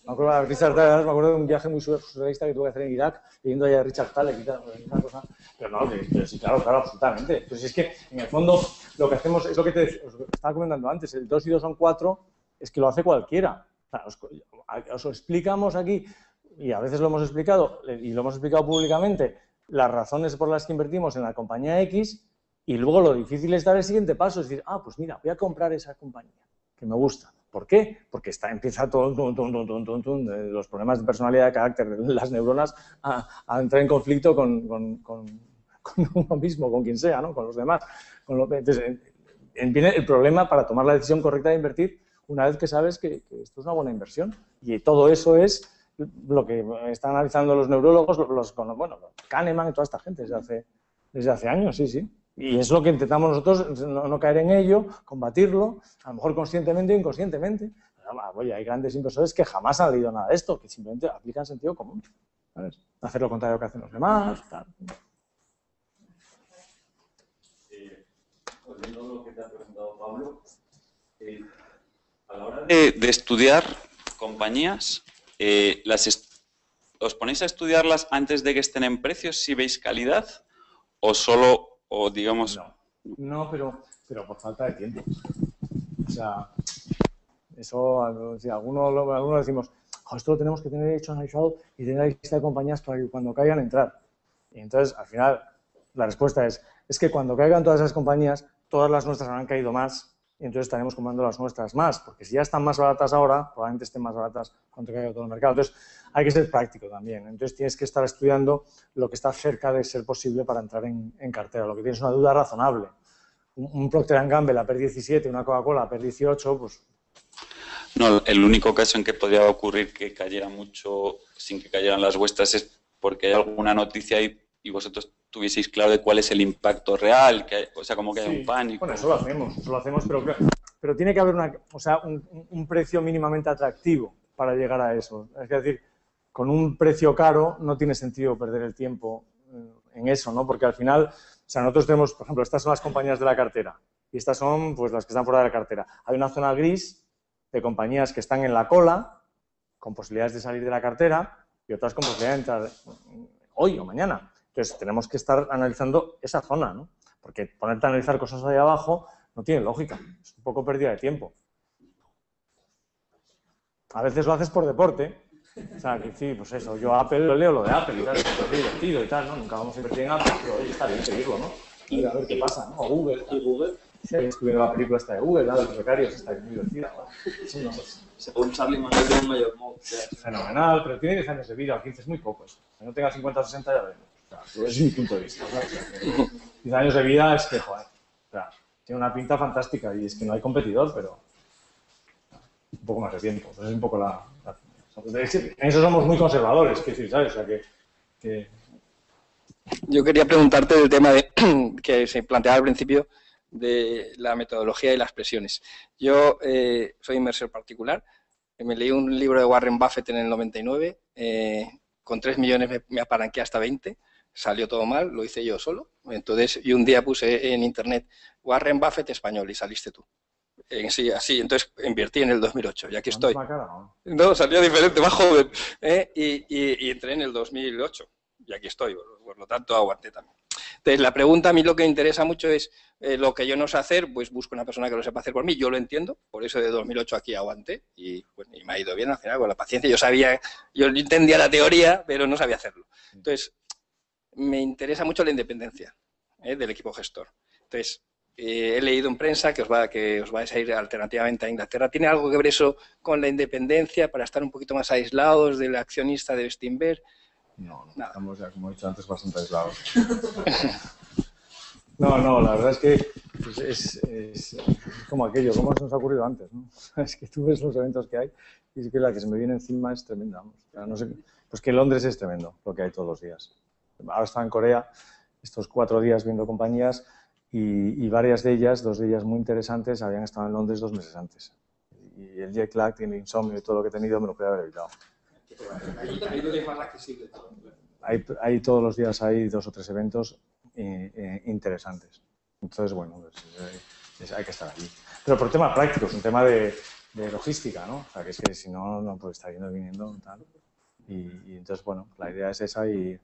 Me acuerdo de un viaje muy surrealista que tuve que hacer en Irak, leyendo allá a Richard Thaler y tal, una cosa. Pero no, pero sí, claro, absolutamente. Entonces es que, en el fondo, lo que hacemos es lo que os estaba comentando antes, el 2 y 2 son 4, es que lo hace cualquiera. O sea, os explicamos aquí, y a veces lo hemos explicado, y lo hemos explicado públicamente, las razones por las que invertimos en la compañía X, y luego lo difícil es dar el siguiente paso, es decir, pues mira, voy a comprar esa compañía, que me gusta. ¿Por qué? Porque empieza todo, los problemas de personalidad, de carácter, de las neuronas, a entrar en conflicto con uno mismo, con quien sea, ¿no? Con los demás. Entonces, viene el problema para tomar la decisión correcta de invertir una vez que sabes que esto es una buena inversión. Y todo eso es lo que están analizando los neurólogos, Kahneman y toda esta gente desde hace años, sí. Y es lo que intentamos nosotros, no caer en ello, combatirlo, a lo mejor conscientemente o inconscientemente. Oye, hay grandes inversores que jamás han leído nada de esto, que simplemente aplican sentido común, ¿sabes? Hacer lo contrario que hacen los demás, tal. Volviendo a lo que te ha preguntado Pablo, a la hora de estudiar compañías, ¿os ponéis a estudiarlas antes de que estén en precios si veis calidad? ¿O solo, o digamos...? No, pero por falta de tiempo. O sea, eso, si algunos decimos, esto lo tenemos que tener hecho, analizado y tener la lista de compañías para que cuando caigan entrar. Y entonces, al final, la respuesta es que cuando caigan todas esas compañías, todas las nuestras habrán caído más y entonces estaremos comprando las nuestras más, porque si ya están más baratas ahora, probablemente estén más baratas cuando caiga todo el mercado. Entonces, hay que ser práctico también. Entonces, tienes que estar estudiando lo que está cerca de ser posible para entrar en cartera. Lo que tienes una duda razonable. Un Procter & Gamble a PER 17, una Coca-Cola a PER 18, pues... No, el único caso en que podría ocurrir que cayera mucho sin que cayeran las vuestras es porque hay alguna noticia y vosotros tuvieseis claro de cuál es el impacto real, o sea, como que hay un pánico. Bueno, eso lo hacemos, pero tiene que haber un precio mínimamente atractivo para llegar a eso. Es decir, con un precio caro no tiene sentido perder el tiempo en eso, ¿no? Porque al final, o sea, nosotros tenemos, por ejemplo, estas son las compañías de la cartera y estas son pues las que están fuera de la cartera. Hay una zona gris de compañías que están en la cola, con posibilidades de salir de la cartera, y otras con posibilidad de entrar hoy o mañana. Entonces, tenemos que estar analizando esa zona, ¿no? Porque ponerte a analizar cosas ahí abajo no tiene lógica, es un poco pérdida de tiempo. A veces lo haces por deporte, o sea, que sí, pues eso, yo Apple leo lo de Apple y tal, es divertido y tal, ¿no? Nunca vamos a invertir en Apple, pero oye, está bien seguirlo, ¿no? Y a ver qué pasa, ¿no? O Google. ¿Y Google? Sí, estuve la película esta de Google, la de los becarios, está muy divertida. Sí, no, pues, Según Charlie Munger tiene un mayor modo. fenomenal, pero tiene 10 años de vida, 15 es muy poco eso. Que no tenga 50 o 60 ya veremos. O sea, ese es mi punto de vista, ¿sabes? 10 años de vida es que, joder, o sea, tiene una pinta fantástica y es que no hay competidor, pero un poco más de tiempo. Entonces es un poco en eso somos muy conservadores, que decir, ¿sabes? O sea, que... Yo quería preguntarte del tema que se planteaba al principio de la metodología y las presiones. Yo soy inversor particular, me leí un libro de Warren Buffett en el 99, con 3 millones me apalanqué hasta 20, salió todo mal, lo hice yo solo. Entonces, y un día puse en internet Warren Buffett español y saliste tú. Sí, así, entonces invertí en el 2008 y aquí estoy. No, salió diferente, más joven. Y entré en el 2008 y aquí estoy, por lo tanto aguanté también. Entonces, la pregunta a mí lo que me interesa mucho es lo que yo no sé hacer, pues busco una persona que lo sepa hacer por mí, yo lo entiendo, por eso de 2008 aquí aguanté y, bueno, y me ha ido bien al final con la paciencia. Yo entendía la teoría, pero no sabía hacerlo. Entonces, me interesa mucho la independencia del equipo gestor. Entonces, he leído en prensa que os vais a ir alternativamente a Inglaterra. ¿Tiene algo que ver eso con la independencia para estar un poquito más aislados del accionista de Bestinver? No, estamos ya, como he dicho antes, bastante aislados. No, la verdad es que es como aquello, como se nos ha ocurrido antes, ¿no? Es que tú ves los eventos que hay y es que la que se me viene encima es tremenda. O sea, no sé, pues que en Londres es tremendo lo que hay todos los días. Ahora estaba en Corea estos 4 días viendo compañías y varias de ellas, 2 de ellas muy interesantes, habían estado en Londres 2 meses antes. Y el jet lag, el insomnio y todo lo que he tenido me lo podía haber evitado. Hay todos los días hay 2 o 3 eventos interesantes. Entonces, bueno, hay que estar allí. Pero por temas prácticos, un tema de logística, ¿no? O sea, que es que si no, no puede estar yendo y viniendo y tal. Y entonces, bueno, la idea es esa y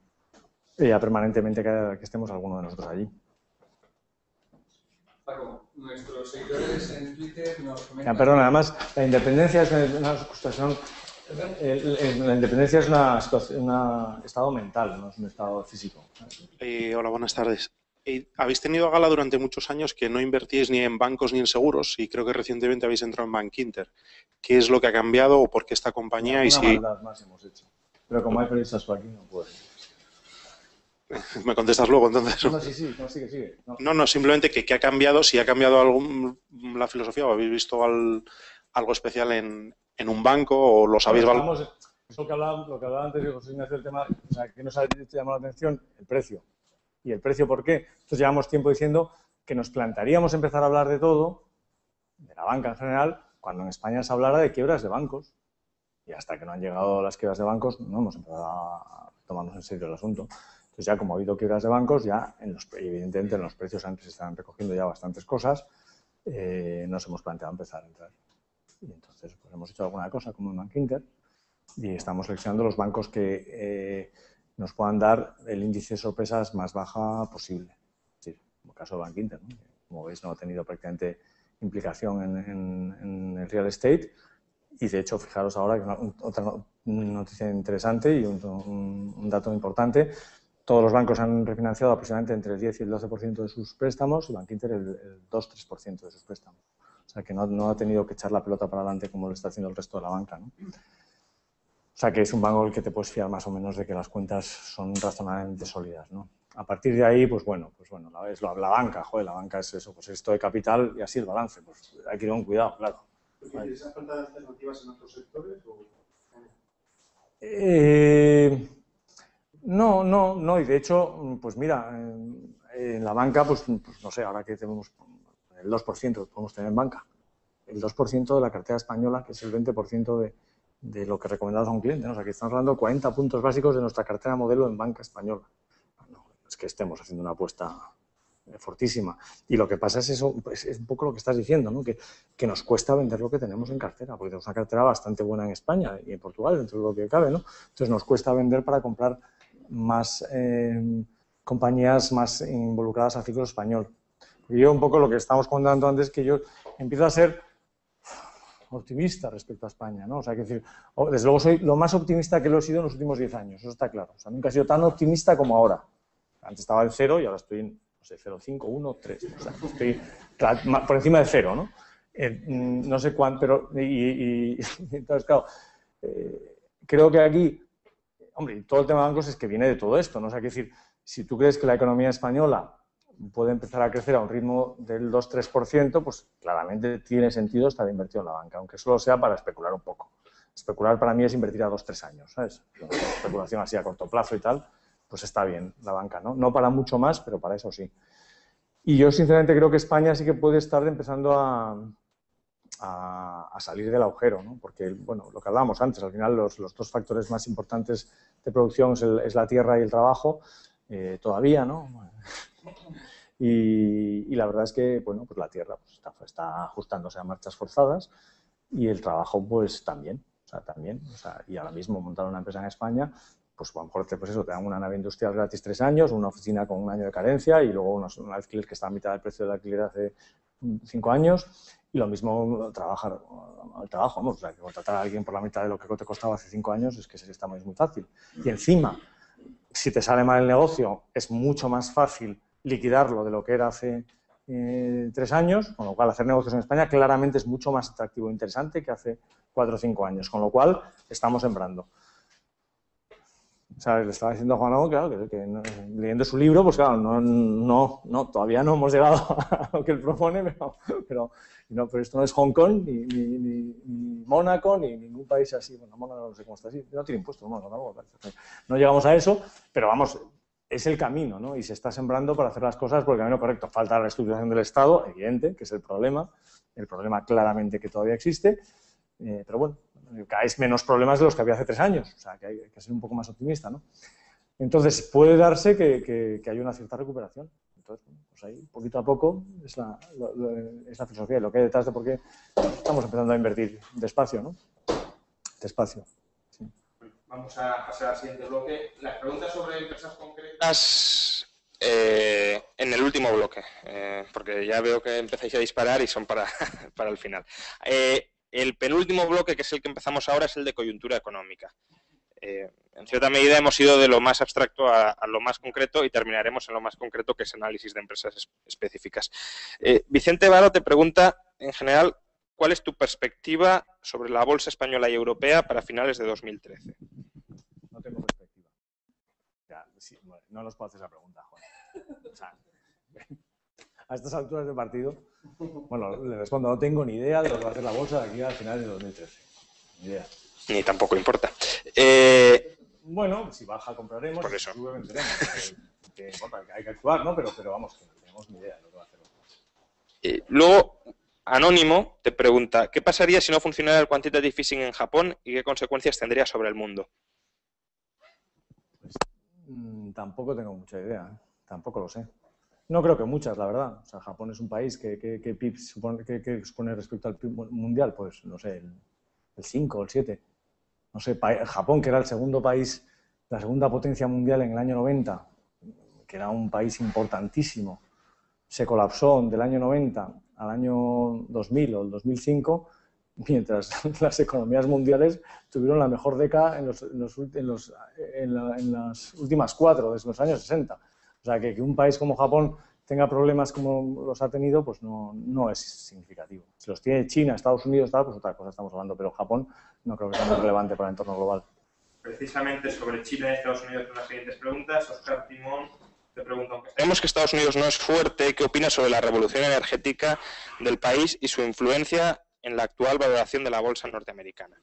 ya permanentemente que estemos alguno de nosotros allí. Paco, nuestros seguidores en Twitter nos comentan... Perdón, además, la independencia es una situación... La independencia es un estado mental, no es un estado físico. Hola, buenas tardes. Habéis tenido a gala durante muchos años que no invertíais ni en bancos ni en seguros y creo que recientemente habéis entrado en Bankinter. ¿Qué es lo que ha cambiado o por qué esta compañía? Una maldad más hemos hecho. Pero como hay periodistas por aquí, no puedo. ¿Me contestas luego, entonces? No, sí, sigue. No, simplemente que ha cambiado, si ha cambiado la filosofía o habéis visto algo especial en un banco o lo sabéis... Lo que hablaba antes de José Ignacio, el tema, o sea, que nos ha llamado la atención, el precio. ¿Y el precio por qué? Entonces llevamos tiempo diciendo que nos plantearíamos empezar a hablar de todo, de la banca en general, cuando en España se hablara de quiebras de bancos. Y hasta que no han llegado las quiebras de bancos, no hemos empezado a tomarnos en serio el asunto. Entonces ya como ha habido quiebras de bancos, ya evidentemente en los precios antes se están recogiendo ya bastantes cosas, nos hemos planteado empezar a entrar. Y entonces pues hemos hecho alguna cosa como en Bankinter y estamos seleccionando los bancos que nos puedan dar el índice de sorpresas más baja posible. Sí, como el caso de Bankinter, ¿no? Como veis no ha tenido prácticamente implicación en el real estate y de hecho fijaros ahora que otra noticia interesante y un dato importante. Todos los bancos han refinanciado aproximadamente entre el 10 y el 12% de sus préstamos y Bankinter el 2-3% de sus préstamos. O sea que no ha tenido que echar la pelota para adelante como lo está haciendo el resto de la banca, ¿no? O sea que es un banco el que te puedes fiar más o menos de que las cuentas son razonablemente sólidas, ¿no? A partir de ahí, pues bueno, la banca, joder, la banca es eso, pues esto de capital y así el balance, pues hay que ir con cuidado, claro. ¿Tienes falta de alternativas en otros sectores? No, y de hecho, pues mira, en la banca, pues no sé, ahora que tenemos el 2% que podemos tener en banca, el 2% de la cartera española, que es el 20% de lo que recomendamos a un cliente, ¿no? O sea, que estamos hablando de 40 puntos básicos de nuestra cartera modelo en banca española. No, es que estemos haciendo una apuesta fortísima. Y lo que pasa es eso, pues es un poco lo que estás diciendo, ¿no? Que nos cuesta vender lo que tenemos en cartera, porque tenemos una cartera bastante buena en España y en Portugal, dentro de lo que cabe, ¿no? Entonces nos cuesta vender para comprar más compañías más involucradas al ciclo español. Y yo un poco lo que estábamos contando antes, que yo empiezo a ser optimista respecto a España, ¿no? O sea, que decir, desde luego soy lo más optimista que lo he sido en los últimos 10 años, eso está claro. O sea, nunca he sido tan optimista como ahora. Antes estaba en 0 y ahora estoy en, no sé, 0,5, 1, 3. O sea, estoy por encima de 0, ¿no? No sé cuánto, pero... entonces, claro, creo que aquí, hombre, todo el tema de bancos es que viene de todo esto, ¿no? O sea, que decir, si tú crees que la economía española puede empezar a crecer a un ritmo del 2-3%, pues claramente tiene sentido estar invertido en la banca, aunque solo sea para especular un poco. Especular para mí es invertir a 2-3 años, ¿sabes? Una especulación así a corto plazo y tal, pues está bien la banca, ¿no? No para mucho más, pero para eso sí. Y yo sinceramente creo que España sí que puede estar empezando a salir del agujero, ¿no? Porque, bueno, lo que hablábamos antes, al final los dos factores más importantes de producción es la tierra y el trabajo, todavía, ¿no? Y la verdad es que, bueno, pues la tierra pues, está ajustándose a marchas forzadas y el trabajo, pues también. Y ahora mismo montar una empresa en España, pues a lo mejor pues eso, te dan una nave industrial gratis 3 años, una oficina con 1 año de carencia y luego un alquiler que está a mitad del precio del alquiler hace 5 años y lo mismo el trabajo, vamos, o sea, que contratar a alguien por la mitad de lo que te costaba hace 5 años es que está muy fácil. Y encima, si te sale mal el negocio, es mucho más fácil liquidarlo de lo que era hace 3 años, con lo cual hacer negocios en España claramente es mucho más atractivo e interesante que hace 4 o 5 años, con lo cual estamos sembrando. O sea, le estaba diciendo a Juan, claro, que leyendo su libro, pues claro, todavía no hemos llegado a lo que él propone, pero esto no es Hong Kong, ni Mónaco, ni ningún país así. Bueno, Mónaco no sé cómo está así, no tiene impuestos, no llegamos a eso, pero vamos, es el camino, ¿no? Y se está sembrando para hacer las cosas por el camino correcto. Falta la reestructuración del Estado, evidente, que es el problema claramente que todavía existe, pero bueno, cada vez menos problemas de los que había hace 3 años, o sea, que hay que ser un poco más optimista, ¿no? Entonces, puede darse que haya una cierta recuperación. Entonces, pues ahí, poquito a poco, es la filosofía y lo que hay detrás de por qué estamos empezando a invertir despacio, ¿no? Despacio. Sí. Vamos a pasar al siguiente bloque. Las preguntas sobre empresas concretas en el último bloque, porque ya veo que empezáis a disparar y son para el final. El penúltimo bloque, que es el que empezamos ahora, es el de coyuntura económica. En cierta medida hemos ido de lo más abstracto a lo más concreto y terminaremos en lo más concreto, que es análisis de empresas específicas. Vicente Varo te pregunta, en general, ¿cuál es tu perspectiva sobre la bolsa española y europea para finales de 2013? No tengo perspectiva. Ya, sí, no nos puedo hacer esa pregunta, Juan. O sea, a estas alturas del partido, bueno, le respondo, no tengo ni idea de lo que va a hacer la bolsa de aquí al final de 2013. Ni idea. Ni tampoco importa. Bueno, si baja compraremos, por eso. Si sube venderemos. Hay que actuar, ¿no? Pero vamos, que no tenemos ni idea de lo que va a hacer. Luego, Anónimo te pregunta, ¿qué pasaría si no funcionara el quantitative easing en Japón y qué consecuencias tendría sobre el mundo? Pues, tampoco tengo mucha idea, ¿eh? Tampoco lo sé. No creo que muchas, la verdad. O sea, Japón es un país que PIB supone respecto al PIB mundial, pues no sé, el 5 o el 7. No sé, Japón, que era el segundo país, la segunda potencia mundial en el año 90, que era un país importantísimo, se colapsó del año 90 al año 2000 o el 2005, mientras las economías mundiales tuvieron la mejor década en las últimas 4, desde los años 60. O sea, que un país como Japón tenga problemas como los ha tenido, pues no es significativo. Si los tiene China, Estados Unidos, tal, pues otra cosa estamos hablando, pero Japón no creo que sea muy relevante para el entorno global. Precisamente sobre China y Estados Unidos son las siguientes preguntas. Oscar Timón te pregunta, aunque sabemos que Estados Unidos no es fuerte, ¿qué opinas sobre la revolución energética del país y su influencia en la actual valoración de la bolsa norteamericana?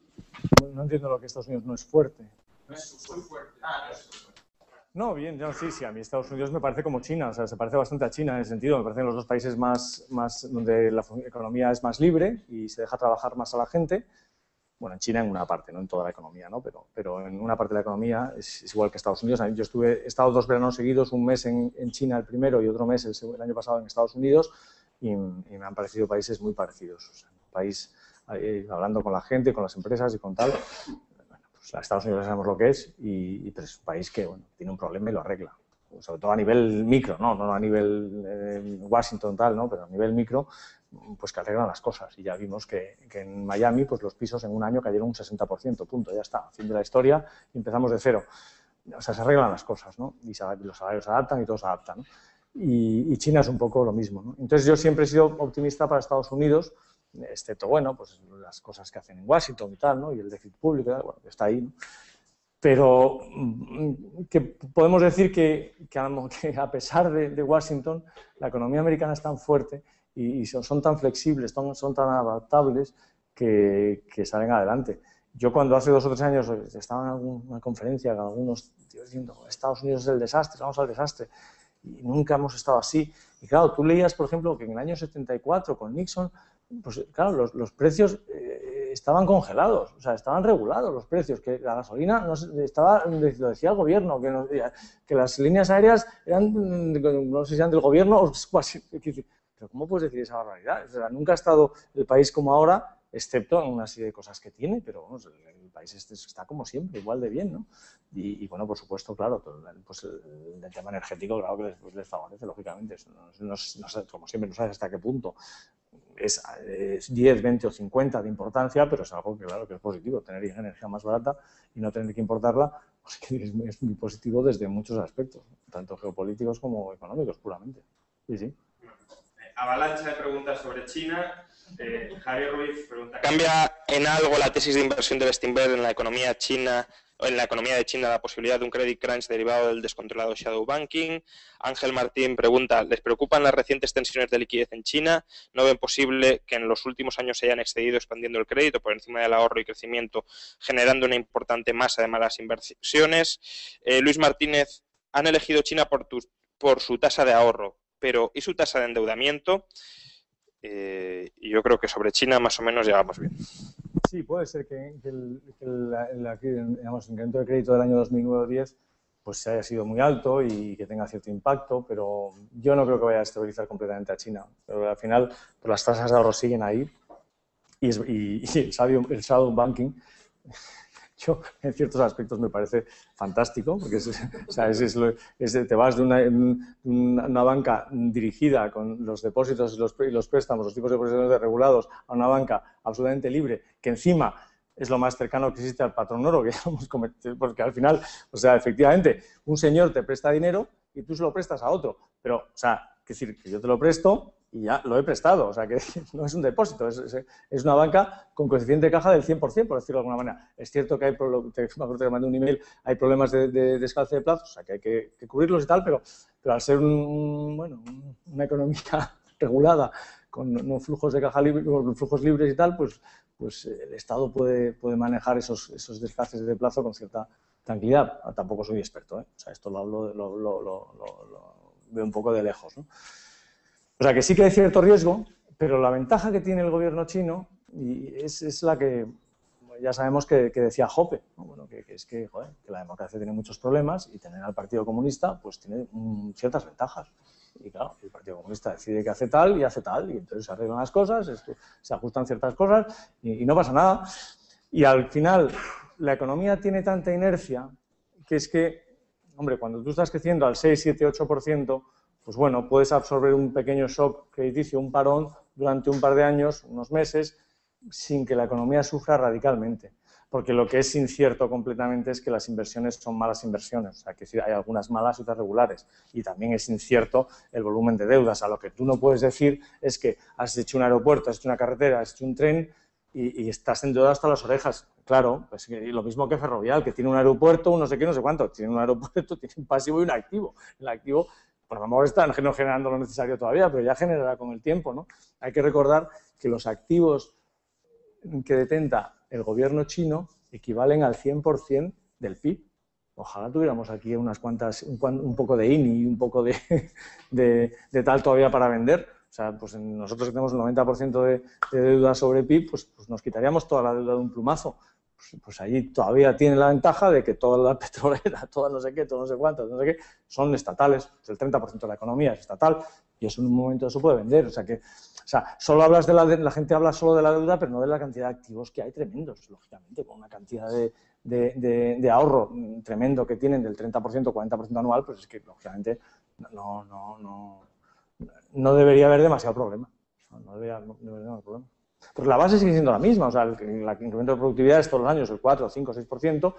No entiendo lo que Estados Unidos no es fuerte. No es muy fuerte. No es fuerte. No, bien, no, sí, a mí Estados Unidos me parece como China, o sea, se parece bastante a China en el sentido, me parecen los dos países más donde la economía es más libre y se deja trabajar más a la gente. Bueno, en China en una parte, no en toda la economía, ¿no? Pero en una parte de la economía es igual que Estados Unidos. Yo he estado 2 veranos seguidos, un mes en China el primero y otro mes el año pasado en Estados Unidos y me han parecido países muy parecidos. O sea, un país, hablando con la gente, con las empresas y con tal, pues Estados Unidos sabemos lo que es, pero es un país que tiene un problema y lo arregla. Sobre todo a nivel micro, no a nivel Washington tal, ¿no? Pero a nivel micro, pues que arreglan las cosas. Y ya vimos que en Miami pues los pisos en un año cayeron un 60%, punto, ya está, fin de la historia y empezamos de cero. O sea, se arreglan las cosas, ¿no? Y los salarios se adaptan y todo se adapta, ¿no? Y China es un poco lo mismo, ¿no? Entonces yo siempre he sido optimista para Estados Unidos, excepto, pues las cosas que hacen en Washington y tal, ¿no? Y el déficit público, bueno, está ahí, ¿no? Pero que podemos decir que a pesar de Washington, la economía americana es tan fuerte y son tan flexibles, son tan adaptables que salen adelante. Yo cuando hace 2 o 3 años estaba en alguna conferencia con algunos tíos diciendo Estados Unidos es el desastre, vamos al desastre, y nunca hemos estado así. Y claro, tú leías, por ejemplo, que en el año 74 con Nixon, pues claro, los precios estaban congelados, o sea, estaban regulados los precios, que la gasolina lo decía el gobierno, que las líneas aéreas eran, no sé si eran del gobierno o casi. Pero ¿cómo puedes decir esa barbaridad? O sea, nunca ha estado el país como ahora, excepto en una serie de cosas que tiene, pero bueno, el país está como siempre, igual de bien, ¿no? Y bueno, por supuesto, claro, pues el tema energético, claro que les favorece, lógicamente. No sé, como siempre, no sabes hasta qué punto es 10, 20 o 50 de importancia, pero es algo que, claro, que es positivo. Tener energía más barata y no tener que importarla, pues es muy positivo desde muchos aspectos, tanto geopolíticos como económicos, puramente. Sí. Avalancha de preguntas sobre China. Javier Ruiz pregunta, ¿cambia en algo la tesis de inversión de Bestinver en la economía china o en la economía de China la posibilidad de un credit crunch derivado del descontrolado shadow banking? Ángel Martín pregunta, ¿les preocupan las recientes tensiones de liquidez en China? ¿No ven posible que en los últimos años se hayan excedido expandiendo el crédito por encima del ahorro y crecimiento, generando una importante masa de malas inversiones? Luis Martínez, han elegido China por su tasa de ahorro, pero ¿y su tasa de endeudamiento? Y yo creo que sobre China más o menos llegamos bien. Sí, puede ser que el incremento de crédito del año 2009-10 pues haya sido muy alto y que tenga cierto impacto, pero yo no creo que vaya a estabilizar completamente a China. Pero al final pues las tasas de ahorro siguen ahí y el shadow banking yo en ciertos aspectos me parece fantástico, porque te vas de una banca dirigida con los depósitos y los préstamos, los tipos de depósitos regulados, a una banca absolutamente libre, que encima es lo más cercano que existe al patrón oro, que hemos cometido, porque al final, o sea, efectivamente, un señor te presta dinero y tú se lo prestas a otro, pero, o sea, es decir, que yo te lo presto y ya lo he prestado, o sea que no es un depósito, es una banca con coeficiente de caja del 100%, por decirlo de alguna manera. Es cierto que te mandé un email, hay problemas de descalce de plazos, o sea que hay que cubrirlos y tal, pero al ser una economía regulada, con no flujos de caja libre, con flujos libres y tal, pues el Estado puede manejar esos desfalces de plazo con cierta Tranquilidad, tampoco soy experto, ¿eh? O sea, esto lo hablo, lo veo un poco de lejos, ¿no? O sea, que sí que hay cierto riesgo, pero la ventaja que tiene el gobierno chino es la que ya sabemos que decía Hoppe, ¿no? Bueno, que es que, joder, que la democracia tiene muchos problemas y tener al Partido Comunista pues tiene ciertas ventajas. Y claro, el Partido Comunista decide que hace tal, y entonces se arreglan las cosas, se ajustan ciertas cosas y no pasa nada. Y al final, la economía tiene tanta inercia que es que, hombre, cuando tú estás creciendo al 6, 7, 8%, pues bueno, puedes absorber un pequeño shock crediticio, un parón durante un par de años, unos meses, sin que la economía sufra radicalmente. Porque lo que es incierto completamente es que las inversiones son malas inversiones. O sea, que hay algunas malas y otras regulares. Y también es incierto el volumen de deudas. O sea, lo que tú no puedes decir es que has hecho un aeropuerto, has hecho una carretera, has hecho un tren y estás endeudado hasta las orejas. Claro, pues lo mismo que Ferrovial, que tiene un aeropuerto, un no sé qué, no sé cuánto. Tiene un aeropuerto, tiene un pasivo y un activo. El activo, por lo mejor está no generando lo necesario todavía, pero ya generará con el tiempo, ¿no? Hay que recordar que los activos que detenta el gobierno chino equivalen al 100% del PIB. Ojalá tuviéramos aquí unas cuantas, un poco de INI y un poco de tal todavía para vender. O sea, pues nosotros que tenemos un 90% de deuda sobre PIB, pues nos quitaríamos toda la deuda de un plumazo. Pues allí todavía tiene la ventaja de que toda la petrolera, toda no sé qué, todo no sé cuánto, no sé qué, son estatales. El 30% de la economía es estatal y eso en un momento se puede vender. O sea, solo hablas la gente habla solo de la deuda, pero no de la cantidad de activos que hay tremendos, lógicamente, con una cantidad de ahorro tremendo que tienen del 30%, 40% anual, pues es que, lógicamente, no debería haber demasiado problema. No debería haber problema. Pues la base sigue siendo la misma, o sea, el incremento de productividad es todos los años el 4, 5, 6%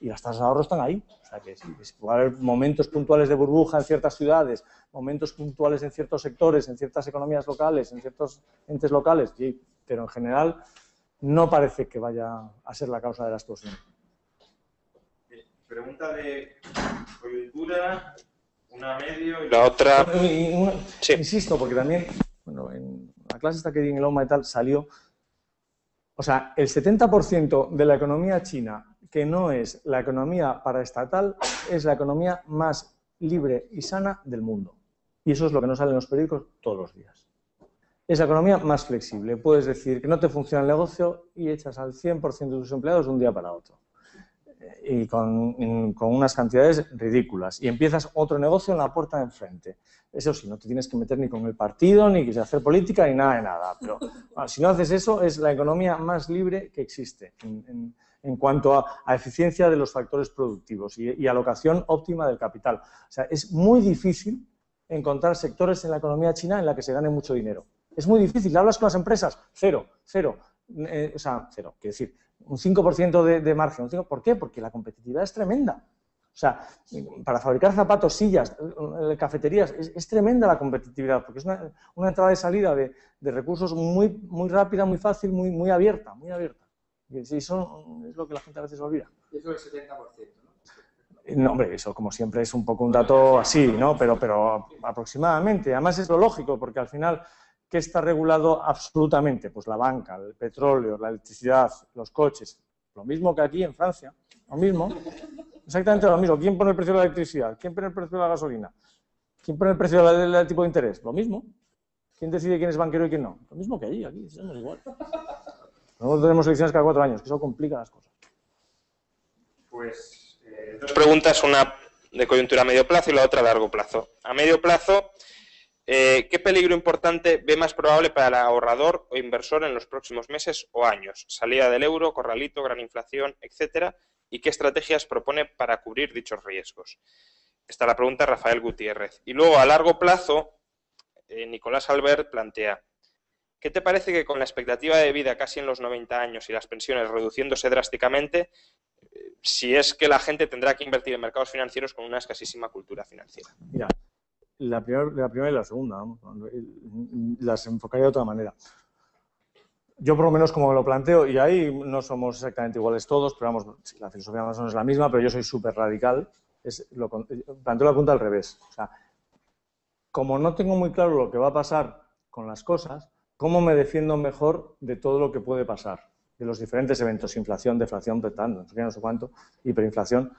y las tasas de ahorro están ahí. O sea, que sí, puede haber momentos puntuales de burbuja en ciertas ciudades, momentos puntuales en ciertos sectores, en ciertas economías locales, en ciertos entes locales, sí, pero en general no parece que vaya a ser la causa de la explosión. Pregunta de coyuntura, una medio y la otra... Sí. Insisto, porque también, bueno, en la clase esta que di en el OMA y tal salió, o sea, el 70% de la economía china que no es la economía paraestatal es la economía más libre y sana del mundo. Y eso es lo que nos sale en los periódicos todos los días. Es la economía más flexible. Puedes decir que no te funciona el negocio y echas al 100% de tus empleados de un día para otro. Y con unas cantidades ridículas. Y empiezas otro negocio en la puerta de enfrente. Eso sí, no te tienes que meter ni con el partido, ni que hacer política, ni nada de nada. Pero bueno, si no haces eso, es la economía más libre que existe en cuanto a eficiencia de los factores productivos y alocación óptima del capital. O sea, es muy difícil encontrar sectores en la economía china en la que se gane mucho dinero. Es muy difícil. ¿Hablas con las empresas? Cero. O sea, cero. Quiero decir, un 5% de margen. ¿Por qué? Porque la competitividad es tremenda. O sea, para fabricar zapatos, sillas, cafeterías, es tremenda la competitividad, porque es una entrada y salida de recursos muy rápida, muy fácil, muy abierta, muy abierta. Y eso es lo que la gente a veces olvida. Y eso es el 70%, ¿no? No, hombre, eso como siempre es un poco un dato así, ¿no? Pero aproximadamente. Además es lo lógico, porque al final, ¿qué está regulado absolutamente? Pues la banca, el petróleo, la electricidad, los coches. Lo mismo que aquí en Francia, lo mismo. Exactamente lo mismo. ¿Quién pone el precio de la electricidad? ¿Quién pone el precio de la gasolina? ¿Quién pone el precio del tipo de interés? Lo mismo. ¿Quién decide quién es banquero y quién no? Lo mismo que allí, aquí, es igual. Nosotros tenemos elecciones cada 4 años, que eso complica las cosas. Pues dos preguntas, una de coyuntura a medio plazo y la otra a largo plazo. A medio plazo, ¿qué peligro importante ve más probable para el ahorrador o inversor en los próximos meses o años? Salida del euro, corralito, gran inflación, etcétera. ¿Y qué estrategias propone para cubrir dichos riesgos? Esta es la pregunta de Rafael Gutiérrez. Y luego, a largo plazo, Nicolás Albert plantea, ¿qué te parece que con la expectativa de vida casi en los 90 años y las pensiones reduciéndose drásticamente, si es que la gente tendrá que invertir en mercados financieros con una escasísima cultura financiera? Mira, la primera y la segunda, ¿no? Las enfocaría de otra manera. Yo por lo menos como lo planteo, y ahí no somos exactamente iguales todos, pero vamos, sí, la filosofía más o menos es la misma, pero yo soy súper radical, planteo la punta al revés. O sea, como no tengo muy claro lo que va a pasar con las cosas, ¿cómo me defiendo mejor de todo lo que puede pasar? de los diferentes eventos, inflación, deflación, no sé qué, no sé cuánto, hiperinflación,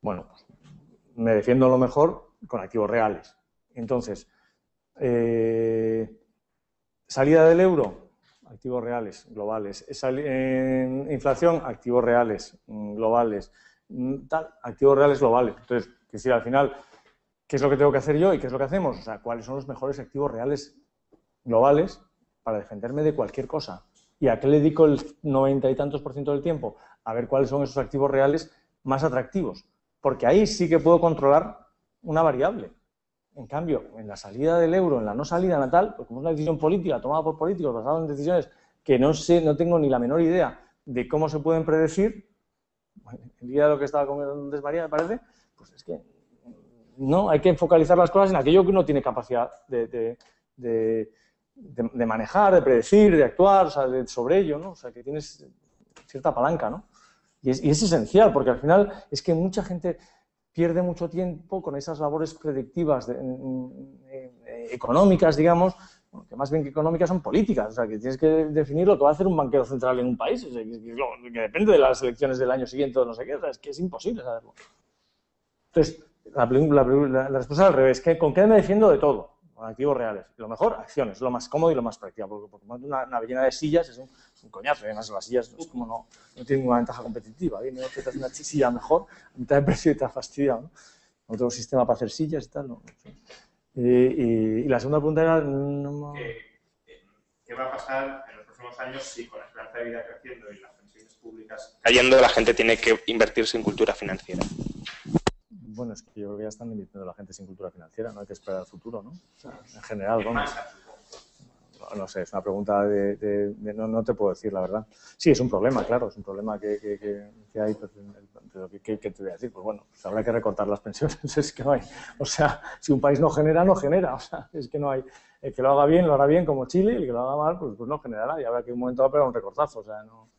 bueno, me defiendo lo mejor con activos reales. Entonces, salida del euro, activos reales, globales. Inflación, activos reales, globales. Activos reales, globales. Entonces, que si al final, ¿qué es lo que tengo que hacer yo y qué es lo que hacemos? O sea, ¿cuáles son los mejores activos reales globales para defenderme de cualquier cosa? ¿Y a qué le dedico el 90 y tantos % del tiempo? A ver cuáles son esos activos reales más atractivos. Porque ahí sí que puedo controlar una variable. En cambio, en la salida del euro, en la no salida, en la tal, pues como es una decisión política tomada por políticos basada en decisiones que no sé, no tengo ni la menor idea de cómo se pueden predecir, el día de lo que estaba comiendo María, me parece, pues es que no, hay que focalizar las cosas en aquello que uno tiene capacidad de manejar, de predecir, de actuar, o sea, sobre ello, ¿no? O sea, que tienes cierta palanca, ¿no? Y es esencial, porque al final es que mucha gente pierde mucho tiempo con esas labores predictivas económicas, digamos, que más bien que económicas son políticas, o sea, que tienes que definir lo que va a hacer un banquero central en un país, o sea, que depende de las elecciones del año siguiente o no sé qué, o sea, es que es imposible saberlo. Entonces, la respuesta es al revés, ¿con qué me defiendo de todo? Con activos reales. Lo mejor, acciones, lo más cómodo y lo más práctico, porque una llena de sillas es un coñazo, además las sillas es como no tienen ninguna ventaja competitiva, viene otra vez una silla mejor, a mitad de precio y te ha fastidiado, ¿no? No tengo sistema para hacer sillas y tal, ¿no? Y la segunda pregunta era... ¿Qué va a pasar en los próximos años si con la esperanza de vida creciendo y las pensiones públicas cayendo, la gente tiene que invertirse en cultura financiera? Bueno, es que yo creo que ya están invirtiendo la gente sin cultura financiera, no hay que esperar al futuro, ¿no? O sea, en general, vamos. No sé, es una pregunta no te puedo decir, la verdad. Sí, es un problema, claro, es un problema que hay, pero ¿qué te voy a decir? Pues bueno, pues habrá que recortar las pensiones, es que no hay. O sea, si un país no genera, no genera, o sea, es que no hay. El que lo haga bien, lo hará bien como Chile, y el que lo haga mal, pues no generará, y habrá que un momento va a pegar un recortazo, o sea, no...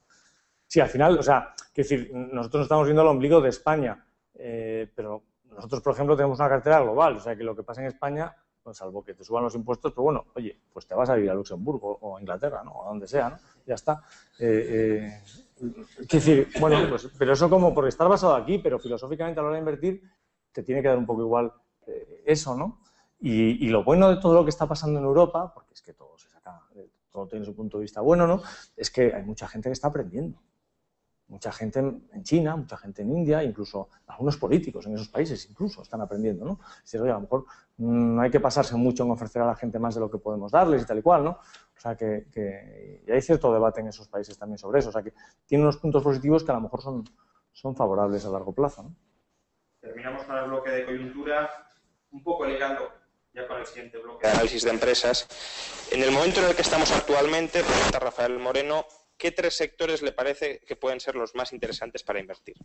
Sí, al final, o sea, quiero decir, nosotros estamos viendo el ombligo de España, pero nosotros, por ejemplo, tenemos una cartera global, o sea, que lo que pasa en España, pues, salvo que te suban los impuestos, pero bueno, oye, pues te vas a ir a Luxemburgo o a Inglaterra, ¿no? O a donde sea, ¿no? Ya está. Quiero decir, bueno, pues, pero eso como por estar basado aquí, pero filosóficamente a la hora de invertir te tiene que dar un poco igual eso, ¿no? Y lo bueno de todo lo que está pasando en Europa, porque es que todo se saca, todo tiene su punto de vista bueno, ¿no? Es que hay mucha gente que está aprendiendo. Mucha gente en China, mucha gente en India, incluso algunos políticos en esos países incluso están aprendiendo, ¿no? Es decir, oye, a lo mejor no hay que pasarse mucho en ofrecer a la gente más de lo que podemos darles y tal y cual, ¿no? O sea, y hay cierto debate en esos países también sobre eso. O sea, que tiene unos puntos positivos que a lo mejor son favorables a largo plazo, ¿no? Terminamos con el bloque de coyuntura, un poco ligando ya con el siguiente bloque de análisis de empresas. En el momento en el que estamos actualmente, pregunta Rafael Moreno, ¿qué 3 sectores le parece que pueden ser los más interesantes para invertir?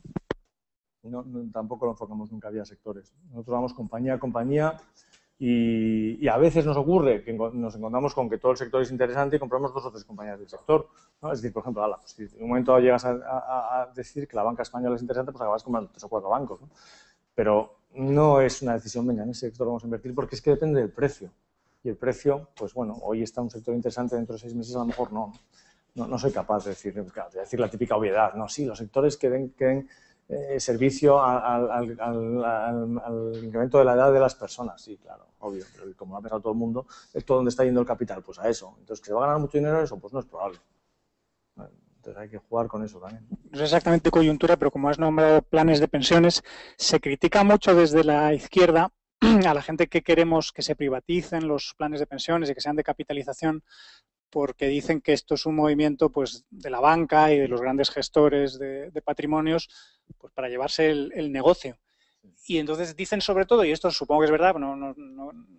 No, tampoco lo enfocamos nunca vía sectores. Nosotros vamos compañía a compañía y a veces nos ocurre que nos encontramos con que todo el sector es interesante y compramos 2 o 3 compañías del sector, ¿no? Es decir, por ejemplo, pues si en un momento llegas a decir que la banca española es interesante, pues acabas comprando 3 o 4 bancos, ¿no? Pero no es una decisión, venga, en ese sector vamos a invertir, porque es que depende del precio. Y el precio, pues bueno, hoy está un sector interesante, dentro de 6 meses a lo mejor no. No soy capaz de decir, claro, de decir la típica obviedad. No, sí, los sectores que den servicio al incremento de la edad de las personas. Sí, claro, obvio. Pero como lo ha pensado todo el mundo, ¿esto dónde está yendo el capital? Pues a eso. Entonces, ¿que se va a ganar mucho dinero en eso? Pues no es probable. Entonces hay que jugar con eso también. No es exactamente coyuntura, pero como has nombrado planes de pensiones, se critica mucho desde la izquierda a la gente que queremos que se privaticen los planes de pensiones y que sean de capitalización, porque dicen que esto es un movimiento pues de la banca y de los grandes gestores de patrimonios pues para llevarse el negocio. Y entonces dicen sobre todo, y esto supongo que es verdad, no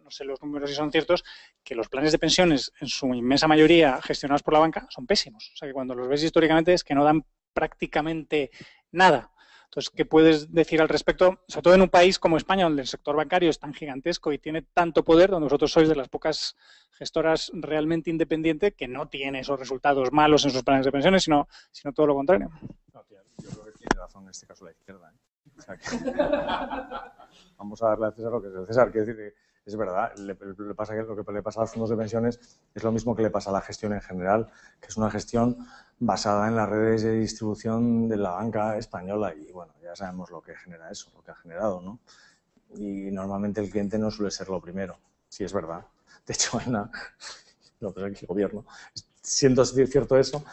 sé los números si son ciertos, que los planes de pensiones en su inmensa mayoría gestionados por la banca son pésimos. O sea que cuando los ves históricamente es que no dan prácticamente nada. Entonces, ¿qué puedes decir al respecto? Sobre todo en un país como España, donde el sector bancario es tan gigantesco y tiene tanto poder, donde vosotros sois de las pocas gestoras realmente independientes que no tiene esos resultados malos en sus planes de pensiones, sino todo lo contrario. No, tío, yo creo que tiene razón en este caso la izquierda, ¿eh? O sea que... Vamos a darle a César lo que es el César. Quiero decir que es verdad, lo que le pasa a los fondos de pensiones es lo mismo que le pasa a la gestión en general, que es una gestión basada en las redes de distribución de la banca española y bueno, ya sabemos lo que genera eso, lo que ha generado, ¿no? Y normalmente el cliente no suele ser lo primero, sí es verdad. De hecho, lo que es el gobierno, siendo cierto eso,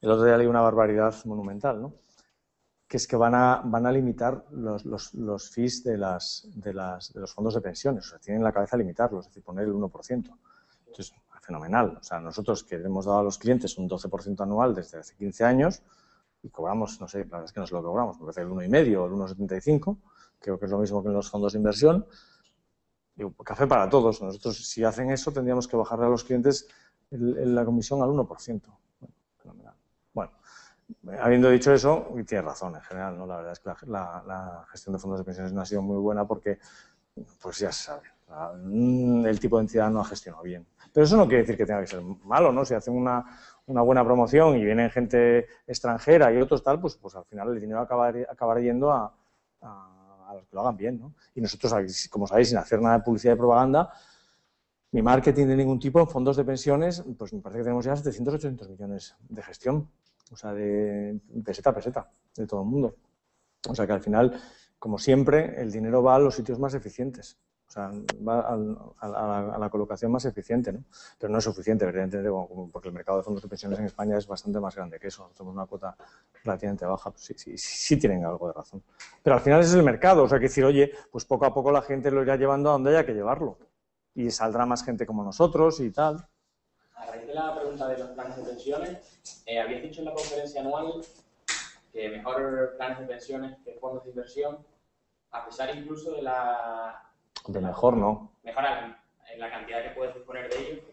el otro día leí una barbaridad monumental, ¿no? Que es que van a limitar los fees de los fondos de pensiones, o sea, tienen en la cabeza limitarlos, es decir, poner el 1%. Entonces, fenomenal. O sea, nosotros que hemos dado a los clientes un 12% anual desde hace 15 años y cobramos, no sé, la verdad es que no sé lo que cobramos, me parece el 1,5 o el 1,75, creo que es lo mismo que en los fondos de inversión. Digo, café para todos. Nosotros, si hacen eso, tendríamos que bajarle a los clientes la comisión al 1%. Bueno, fenomenal. Bueno, habiendo dicho eso, y tienes razón en general, ¿no? La verdad es que la gestión de fondos de pensiones no ha sido muy buena porque, pues ya se sabe, el tipo de entidad no ha gestionado bien. Pero eso no quiere decir que tenga que ser malo, ¿no? Si hacen una buena promoción y vienen gente extranjera y otros tal, pues al final el dinero acabará yendo a los que lo hagan bien, ¿no? Y nosotros, como sabéis, sin hacer nada de publicidad y propaganda, ni marketing de ningún tipo, en fondos de pensiones, pues me parece que tenemos ya 700, 800 millones de gestión. O sea, de peseta a peseta, de todo el mundo. O sea, que al final, como siempre, el dinero va a los sitios más eficientes. O sea, va a la colocación más eficiente, ¿no? Pero no es suficiente, evidentemente, porque el mercado de fondos de pensiones en España es bastante más grande que eso. Tenemos una cuota relativamente baja. Pues sí tienen algo de razón. Pero al final ese es el mercado. O sea, que decir, oye, pues poco a poco la gente lo irá llevando a donde haya que llevarlo. Y saldrá más gente como nosotros y tal. A raíz de la pregunta de los planes de pensiones, habías dicho en la conferencia anual que mejor planes de pensiones que fondos de inversión, a pesar incluso de la... De mejor, ¿no? Mejor en la cantidad que puedes disponer de ellos.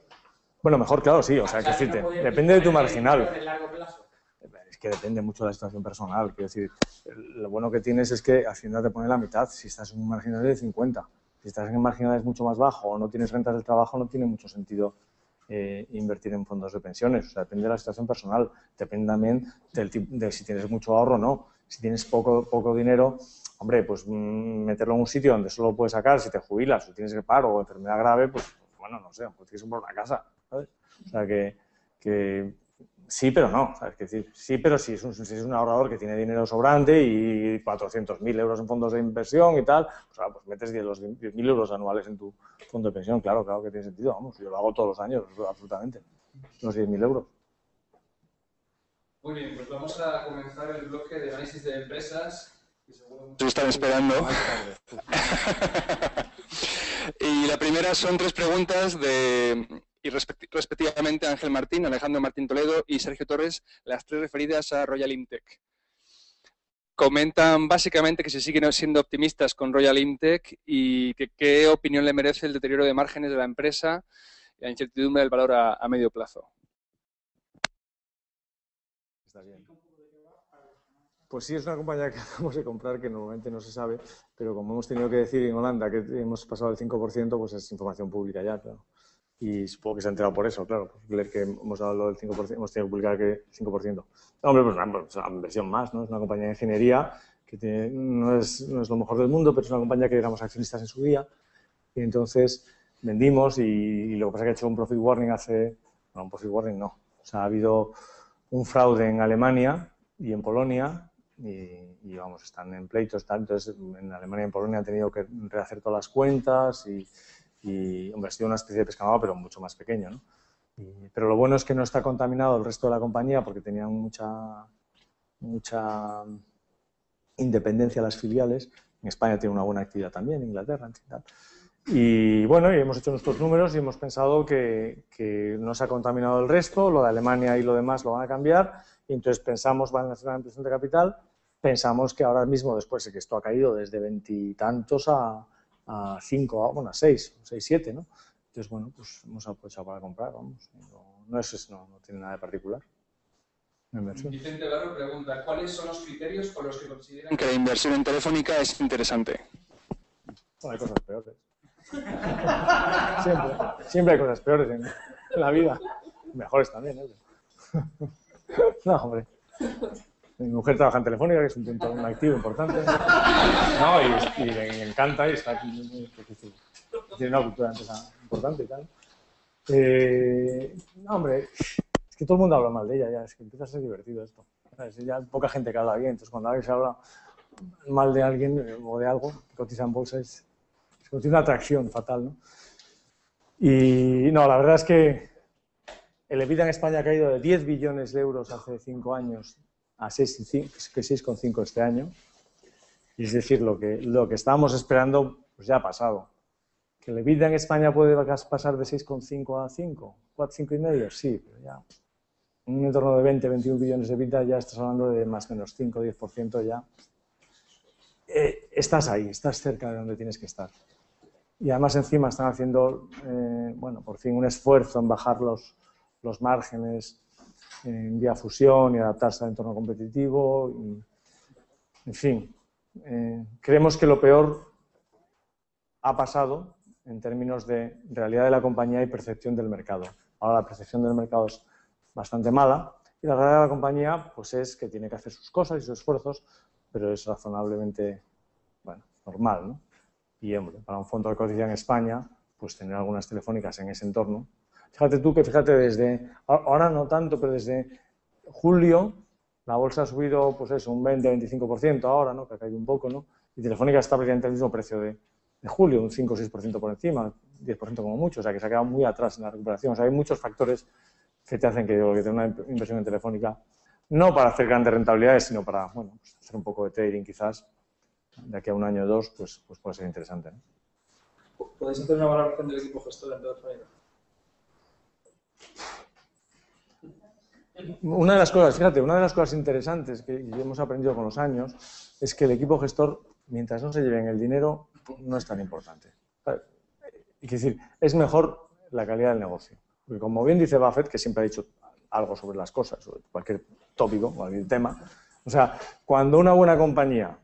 Bueno, mejor, claro, sí. O sea, que decirte, depende de tu marginal. ¿En largo plazo? Es que depende mucho de la situación personal. Quiero decir, lo bueno que tienes es que Hacienda te pone la mitad si estás en un marginal de 50. Si estás en marginales mucho más bajo o no tienes rentas del trabajo, no tiene mucho sentido invertir en fondos de pensiones. O sea, depende de la situación personal. Depende también de si tienes mucho ahorro o no. Si tienes poco dinero, hombre, pues meterlo en un sitio donde solo puedes sacar si te jubilas o tienes el paro o enfermedad grave, pues bueno, no sé, pues tienes que comprar una casa, ¿sabes? O sea, que sí, pero no. ¿Sabes? Que decir, sí, pero si es un ahorrador que tiene dinero sobrante y 400.000 euros en fondos de inversión y tal, pues metes los 10.000 euros anuales en tu fondo de pensión. Claro que tiene sentido. Vamos, yo lo hago todos los años, absolutamente. Los 10.000 euros. Muy bien, pues vamos a comenzar el bloque de análisis de empresas. Se están esperando. Y la primera son 3 preguntas y respectivamente Ángel Martín, Alejandro Martín Toledo y Sergio Torres, las 3 referidas a Royal Imtech. Comentan básicamente que se siguen siendo optimistas con Royal Imtech y que qué opinión le merece el deterioro de márgenes de la empresa y la incertidumbre del valor a medio plazo. Está bien. Pues sí, es una compañía que acabamos de comprar que normalmente no se sabe, pero como hemos tenido que decir en Holanda que hemos pasado el 5%, pues es información pública ya, claro. Y supongo que se ha enterado por eso, claro, por leer que hemos dado lo del 5%, hemos tenido que publicar que 5%. Hombre, pues una inversión más, ¿no? Es una compañía de ingeniería que no es lo mejor del mundo, pero es una compañía que éramos accionistas en su día. Y entonces vendimos y lo que pasa es que ha hecho un profit warning un profit warning no. O sea, ha habido un fraude en Alemania y en Polonia y vamos, están en pleitos, tal. Entonces en Alemania y en Polonia han tenido que rehacer todas las cuentas y hombre, ha sido una especie de pescado, pero mucho más pequeño, ¿no? Pero lo bueno es que no está contaminado el resto de la compañía porque tenían mucha independencia las filiales. En España tiene una buena actividad también, en Inglaterra, en fin, tal. Y bueno, y hemos hecho nuestros números y hemos pensado que no se ha contaminado el resto, lo de Alemania y lo demás lo van a cambiar, y entonces van a hacer una ampliación de capital, pensamos que ahora mismo, después de que esto ha caído desde 20 y tantos a 5, bueno, a 6, 7, ¿no? Entonces, bueno, pues hemos aprovechado para comprar, vamos, no tiene nada de particular. Vicente Barro pregunta, ¿cuáles son los criterios con los que consideran que la inversión en Telefónica es interesante? Bueno, hay cosas peores. Siempre hay cosas peores en la vida. Mejores también, ¿eh? No, hombre. Mi mujer trabaja en Telefónica, que es un activo importante. No, y le encanta y está aquí. Tiene una cultura de empresa importante y tal. No, hombre, Es que todo el mundo habla mal de ella, ya, es que empieza a ser divertido esto. ¿Sabes? Ya hay poca gente que habla bien, entonces cuando alguien se habla mal de alguien o de algo que cotiza en bolsa es tiene una atracción fatal, ¿no? Y no, la verdad es que el EBITDA en España ha caído de 10 billones de euros hace 5 años a 6,5 este año. Y es decir, lo que estábamos esperando pues ya ha pasado. ¿Que el EBITDA en España puede pasar de 6,5 a 5? ¿5,5? Sí, pero ya en un entorno de 20, 21 billones de EBITDA ya estás hablando de más o menos 5, 10% ya. Estás ahí, estás cerca de donde tienes que estar. Y además encima están haciendo, bueno, por fin un esfuerzo en bajar los márgenes vía fusión y adaptarse al entorno competitivo. Y, en fin, creemos que lo peor ha pasado en términos de realidad de la compañía y percepción del mercado. Ahora la percepción del mercado es bastante mala y la realidad de la compañía pues es que tiene que hacer sus cosas y sus esfuerzos, pero es razonablemente, bueno, normal, ¿no? Y, hombre, para un fondo de cotización en España, pues tener algunas telefónicas en ese entorno. Fíjate tú que, desde, ahora no tanto, pero desde julio la bolsa ha subido, pues eso, un 20-25% ahora, ¿no? Que ha caído un poco, ¿no? Y Telefónica está prácticamente al mismo precio de julio, un 5 o 6% por encima, 10% como mucho, o sea que se ha quedado muy atrás en la recuperación. O sea, hay muchos factores que te hacen que tener una inversión en Telefónica, no para hacer grandes rentabilidades, sino para, bueno, pues hacer un poco de trading quizás, de aquí a un año o dos, pues puede ser interesante, ¿no? ¿Podéis hacer una valoración del equipo gestor en Telefónica? Una de las cosas, fíjate, una de las cosas interesantes que hemos aprendido con los años es que el equipo gestor, mientras no se lleven el dinero, no es tan importante. Es decir, es mejor la calidad del negocio. Porque como bien dice Buffett, que siempre ha dicho algo sobre las cosas, sobre cualquier tópico, cualquier tema, o sea, cuando una buena compañía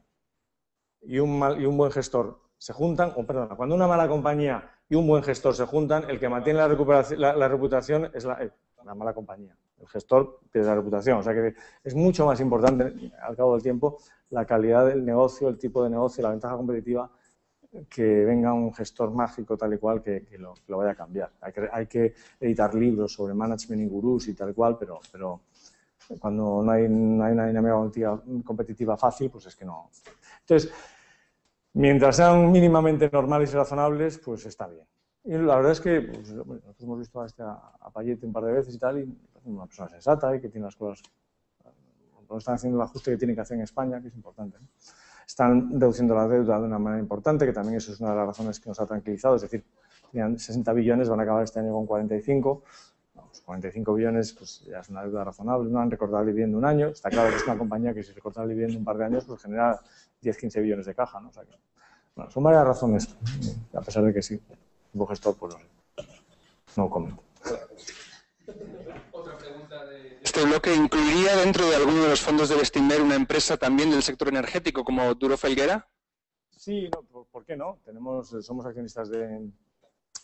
y un buen gestor se juntan, cuando una mala compañía y un buen gestor se juntan, el que mantiene la reputación es la mala compañía. El gestor pierde la reputación. O sea que es mucho más importante, al cabo del tiempo, la calidad del negocio, el tipo de negocio, la ventaja competitiva, que venga un gestor mágico tal y cual que lo vaya a cambiar. Hay que editar libros sobre management y gurús y tal cual, pero cuando no hay una dinámica competitiva fácil, pues es que no. Entonces, mientras sean mínimamente normales y razonables, pues está bien. Y la verdad es que pues, nosotros hemos visto a Payete un par de veces y tal, y es una persona sensata y que tiene las cosas, no están haciendo el ajuste que tienen que hacer en España, que es importante, ¿no? Están reduciendo la deuda de una manera importante, que también eso es una de las razones que nos ha tranquilizado, es decir, tenían 60 billones, van a acabar este año con 45, pues 45 billones pues ya es una deuda razonable, no han recortado el dividendo un año, está claro que es una compañía que si recorta el dividendo un par de años pues genera 10-15 billones de caja, ¿no? O sea que, bueno, son varias razones, a pesar de que sí, como gestor, pues no comento. Otra pregunta de este bloque: ¿incluiría dentro de alguno de los fondos de Bestinver una empresa también del sector energético como Duro Felguera? Sí, no, ¿por qué no? Somos accionistas de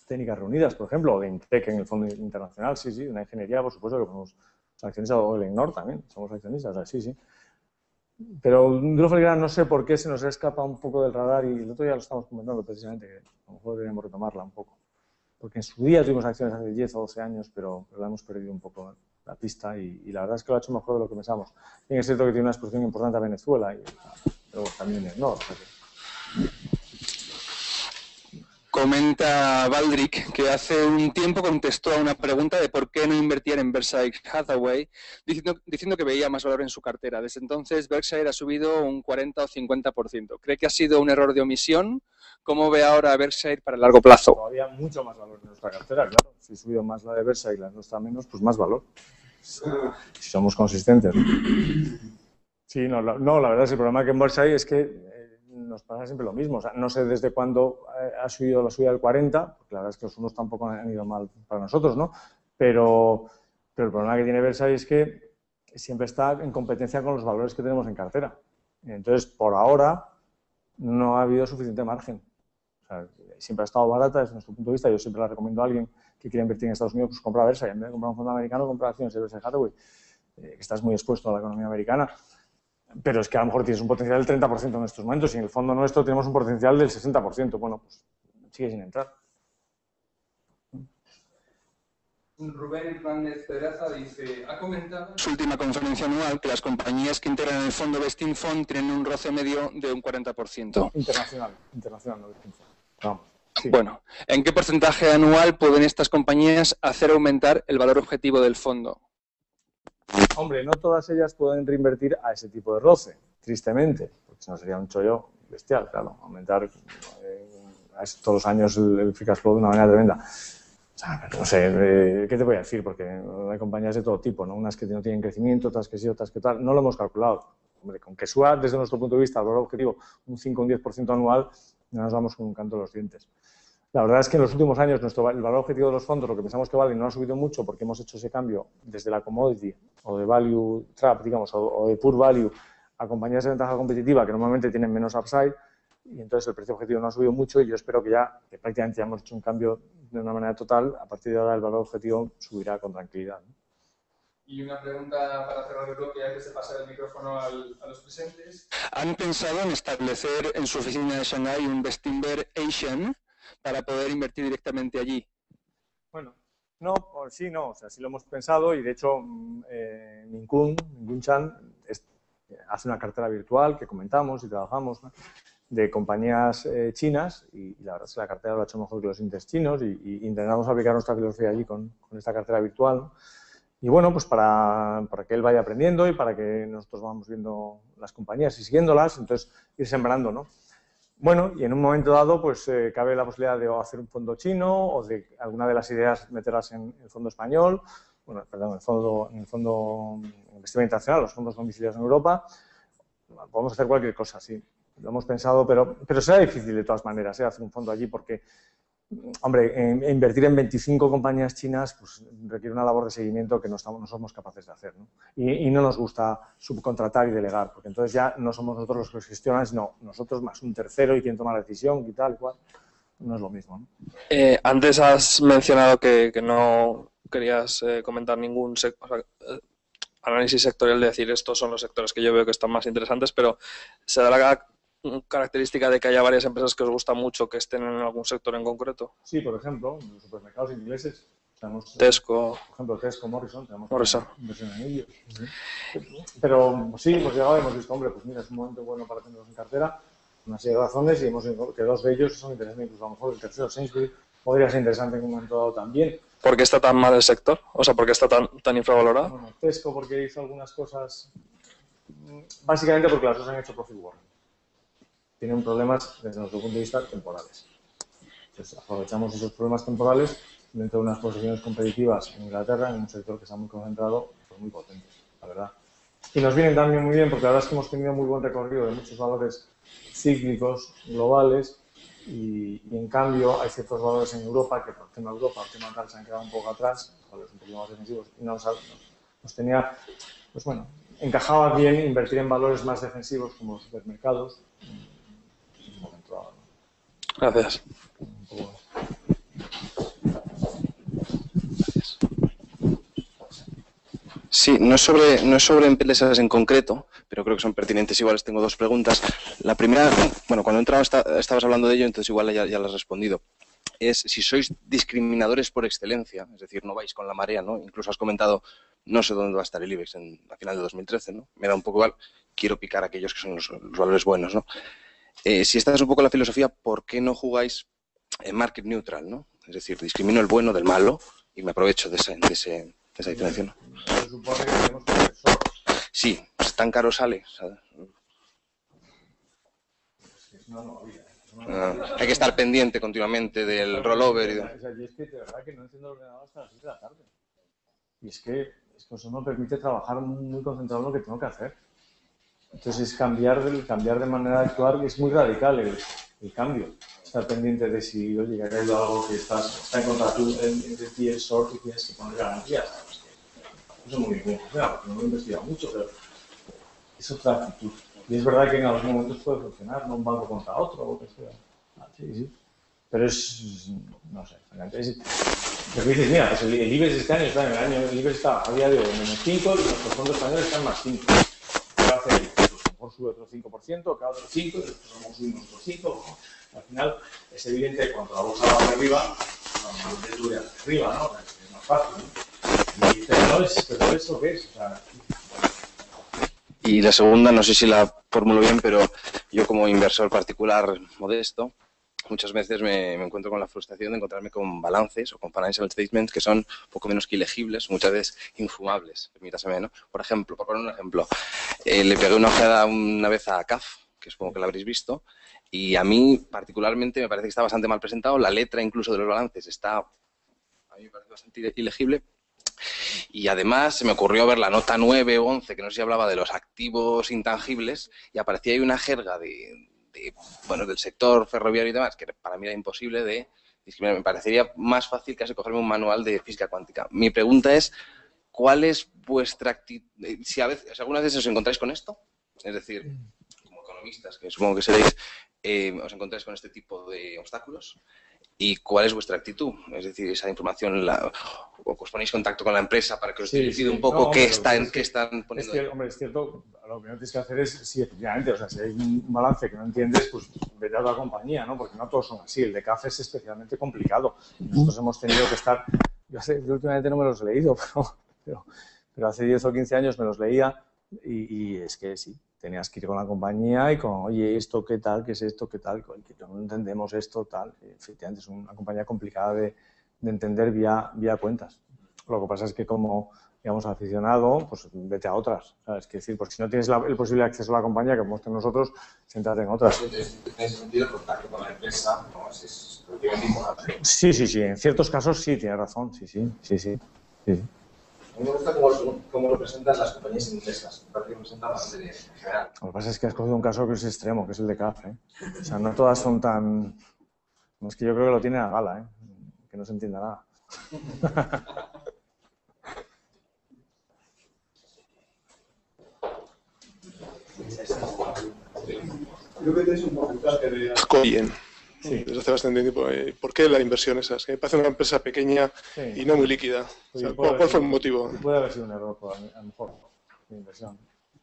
Técnicas Reunidas, por ejemplo, o de Intec en el Fondo Internacional, sí, de una ingeniería, por supuesto que somos accionistas, o el Ignor también, somos accionistas, o sea, sí. Pero Duro Felguera no sé por qué se nos escapa un poco del radar y el otro día lo estamos comentando precisamente, que a lo mejor deberíamos retomarla un poco. Porque en su día tuvimos acciones hace 10 o 12 años, pero la hemos perdido un poco la pista y la verdad es que lo ha hecho mejor de lo que pensamos. Bien, es cierto que tiene una exposición importante a Venezuela, pero también es no. O sea que... Comenta Baldrick que hace un tiempo contestó a una pregunta de por qué no invertir en Berkshire Hathaway, diciendo que veía más valor en su cartera. Desde entonces, Berkshire ha subido un 40 o 50%. ¿Cree que ha sido un error de omisión? ¿Cómo ve ahora a Berkshire para el largo plazo? Todavía mucho más valor en nuestra cartera, claro. Si ha subido más la de Berkshire y la nuestra menos, pues más valor. Si somos consistentes, ¿no? Sí, no, la verdad es que el problema que en Berkshire es que nos pasa siempre lo mismo. O sea, no sé desde cuándo ha subido la subida del 40, porque la verdad es que los unos tampoco han ido mal para nosotros, ¿no? Pero el problema que tiene Berkshire es que siempre está en competencia con los valores que tenemos en cartera. Entonces, por ahora, no ha habido suficiente margen. O sea, siempre ha estado barata desde nuestro punto de vista. Yo siempre la recomiendo a alguien que quiera invertir en Estados Unidos, pues compra Berkshire. En vez de comprar un fondo americano, compra acciones de Berkshire Hathaway, que estás muy expuesto a la economía americana. Pero es que a lo mejor tienes un potencial del 30% en estos momentos y en el fondo nuestro tenemos un potencial del 60%. Bueno, pues sigue sin entrar. Rubén Hernández Pedraza dice, ha comentado... Su última conferencia anual que las compañías que integran el fondo Vesting Fund tienen un roce medio de un 40%. Internacional, no Vesting Fund. Vamos. Sí. Bueno, ¿en qué porcentaje anual pueden estas compañías hacer aumentar el valor objetivo del fondo? Hombre, no todas ellas pueden reinvertir a ese tipo de roce, tristemente, porque si no sería un chollo bestial, claro, aumentar todos los años el free cash flow de una manera tremenda. O sea, no sé, ¿qué te voy a decir? Porque hay compañías de todo tipo, ¿no? Unas que no tienen crecimiento, otras que sí, otras que tal. No lo hemos calculado. Hombre, con que suba desde nuestro punto de vista el valor objetivo un 5 o un 10% anual, ya nos vamos con un canto de los dientes. La verdad es que en los últimos años el valor objetivo de los fondos, lo que pensamos que vale, no ha subido mucho porque hemos hecho ese cambio desde la commodity o de value trap, digamos, o de pure value a compañías de ventaja competitiva que normalmente tienen menos upside y entonces el precio objetivo no ha subido mucho y yo espero que prácticamente ya hemos hecho un cambio de una manera total. A partir de ahora el valor objetivo subirá con tranquilidad, ¿no? Y una pregunta para cerrar el bloque antes de pasar el micrófono a los presentes. ¿Han pensado en establecer en su oficina de Shanghái un Bestinver Asian para poder invertir directamente allí? Bueno, no, sí, no, o sea, sí lo hemos pensado y de hecho Min-Kun Chan hace una cartera virtual que comentamos y trabajamos, ¿no?, de compañías chinas y la verdad es que la cartera lo ha hecho mejor que los índices chinos y intentamos aplicar nuestra filosofía allí con esta cartera virtual, ¿no? Y bueno, pues para que él vaya aprendiendo y para que nosotros vamos viendo las compañías y siguiéndolas, entonces ir sembrando, ¿no? Bueno, y en un momento dado, pues cabe la posibilidad de hacer un fondo chino o de alguna de las ideas meterlas en el fondo español, bueno, perdón, en el fondo investigación internacional, los fondos domiciliados en Europa. Podemos hacer cualquier cosa, sí. Lo hemos pensado, pero será difícil de todas maneras, hacer un fondo allí porque, hombre, invertir en 25 compañías chinas pues, requiere una labor de seguimiento que no somos capaces de hacer, ¿no? Y no nos gusta subcontratar y delegar, porque entonces ya no somos nosotros los que los gestionan, sino nosotros más un tercero y quien toma la decisión y tal y cual. No es lo mismo, ¿no? Antes has mencionado que no querías comentar ningún análisis sectorial, de decir estos son los sectores que yo veo que están más interesantes, pero ¿se da la característica de que haya varias empresas que os gusta mucho que estén en algún sector en concreto? Sí, por ejemplo, los supermercados ingleses. Tenemos, Tesco. Por ejemplo, Tesco, Morrison. Tenemos inversión en ellos. Pero sí, hemos llegado y hemos visto, hombre, pues mira, es un momento bueno para tenerlos en cartera, una serie de razones, y hemos visto que dos de ellos son interesantes, incluso a lo mejor el tercero, Sainsbury's, podría ser interesante en un momento dado también. ¿Por qué está tan mal el sector? O sea, ¿por qué está tan infravalorado? Bueno, Tesco porque hizo algunas cosas, básicamente porque las dos han hecho profit warning. Tienen problemas desde nuestro punto de vista temporales. Entonces aprovechamos esos problemas temporales dentro de unas posiciones competitivas en Inglaterra, en un sector que está muy concentrado, pues muy potentes, la verdad. Y nos vienen también muy bien porque la verdad es que hemos tenido muy buen recorrido de muchos valores cíclicos, globales, y en cambio hay ciertos valores en Europa que por tema Europa, por tema tal, se han quedado un poco atrás, valores un poquito más defensivos, y nos tenía, pues bueno, encajaba bien invertir en valores más defensivos como los supermercados. En un momento dado, ¿no? Gracias. Sí, no es sobre empresas en concreto, pero creo que son pertinentes. Igual tengo dos preguntas. La primera, bueno, cuando entraba estabas hablando de ello, entonces igual ya lo has respondido. Es si sois discriminadores por excelencia, es decir, no vais con la marea, ¿no? Incluso has comentado, no sé dónde va a estar el IBEX a final de 2013, ¿no? Me da un poco igual, quiero picar aquellos que son los valores buenos, ¿no? Si esta es un poco la filosofía, ¿por qué no jugáis en market neutral, ¿no? Es decir, discrimino el bueno del malo y me aprovecho de esa diferencia, ¿no? Se supone que tenemos que ser short. Sí, pues tan caro sale, ¿sabes? Hay que estar pendiente continuamente del rollover. Y es que de verdad que no enciendo el ordenador hasta las 7 de la tarde. Y es que eso no permite trabajar muy concentrado en lo que tengo que hacer. Entonces es cambiar de manera de actuar, y es muy radical el cambio. Estar pendiente de si, oye, que ha caído algo que está en contra de ti, es short y tienes que poner garantías. Eso es muy bien, claro, porque no lo he investigado mucho, pero es otra actitud. Y es verdad que en algunos momentos puede funcionar, no un banco contra otro o lo que sea. Sí. Pero es, no sé, lo que dices, mira, pues el IBEX este año está en el año, el IBEX está a día de hoy en menos 5 y nuestros fondos españoles están más 5. ¿Qué va a hacer? Pues a lo mejor sube otro 5%, cada otro 5, y después vamos a subir otro 5. Al final es evidente que cuando la bolsa va hacia arriba, de tu de arriba, ¿no? Es más fácil, ¿no? Pero ¿eso qué es? O sea, y la segunda, no sé si la formulo bien, pero yo como inversor particular modesto, muchas veces me encuentro con la frustración de encontrarme con balances o con financial statements que son poco menos que ilegibles, muchas veces infumables, permítaseme, ¿no? Por ejemplo, por poner un ejemplo, le pegué una ojeada una vez a CAF, que supongo que la habréis visto, y a mí particularmente me parece que está bastante mal presentado, la letra incluso de los balances está, a mí me parece bastante ilegible. Y además se me ocurrió ver la nota 9 o 11, que no sé si hablaba de los activos intangibles, y aparecía ahí una jerga del sector ferroviario y demás, que para mí era imposible de discriminar. Me parecería más fácil casi cogerme un manual de física cuántica. Mi pregunta es, ¿cuál es vuestra actitud? Si algunas veces os encontráis con esto, es decir, como economistas, que supongo que seréis, os encontráis con este tipo de obstáculos, ¿y cuál es vuestra actitud? Es decir, esa información, o os ponéis contacto con la empresa para que os decida un poco qué están poniendo. Hombre, es cierto, lo que no tienes que hacer es, sí, efectivamente, o sea, si hay un balance que no entiendes, pues vete a la compañía, ¿no? Porque no todos son así. El de CAF es especialmente complicado. Nosotros hemos tenido que estar, yo últimamente no me los he leído, pero hace 10 o 15 años me los leía y es que sí. Tenías que ir con la compañía y con, oye, ¿esto qué tal? ¿Qué es esto? ¿Qué tal? Que no entendemos esto, tal. Efectivamente, es una compañía complicada de entender vía cuentas. Lo que pasa es que como, digamos, aficionado, pues vete a otras. ¿Sabes? Es decir, porque si no tienes el posible acceso a la compañía que hemos tenido nosotros, siéntate en otras. En ese sentido, el contacto con la empresa es relativamente importante. Sí. En ciertos casos sí, tienes razón. Sí. A mí me gusta cómo representas las compañías inglesas. Me parece que representan bastante bien, en general. Lo que pasa es que has cogido un caso que es extremo, que es el de CAF, ¿eh? O sea, no todas son tan... Es que yo creo que lo tiene a gala, ¿eh? Que no se entienda nada. Creo que tenéis un porcentaje de Ascoyen. Sí. Desde hace bastante tiempo. ¿Por qué la inversión esa? Que me parece una empresa pequeña y no muy líquida. O sea, ¿cuál fue el motivo? Puede haber sido un error, a lo mejor, de inversión.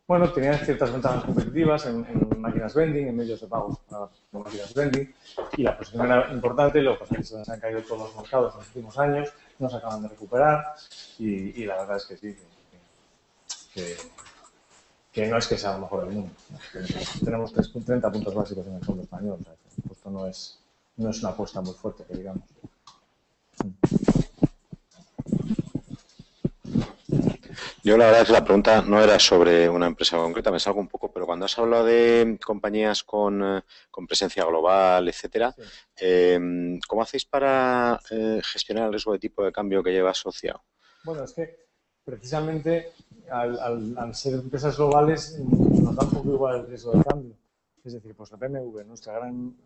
Bueno, tenían ciertas ventajas competitivas en máquinas vending, en medios de pago para máquinas vending, y la posición era importante. Lo que pasa es que se les han caído todos los mercados en los últimos años, no se acaban de recuperar, y la verdad es que sí, que no es que sea lo mejor del mundo. Tenemos 30 puntos básicos en el fondo español. O sea, esto no es una apuesta muy fuerte, que digamos. Yo la verdad es que la pregunta no era sobre una empresa concreta, me salgo un poco, pero cuando has hablado de compañías con presencia global, etcétera, ¿cómo hacéis para gestionar el riesgo de tipo de cambio que lleva asociado? Bueno, es que precisamente al ser empresas globales nos da un poco igual el riesgo de cambio. Es decir, pues la BMW, nuestra gran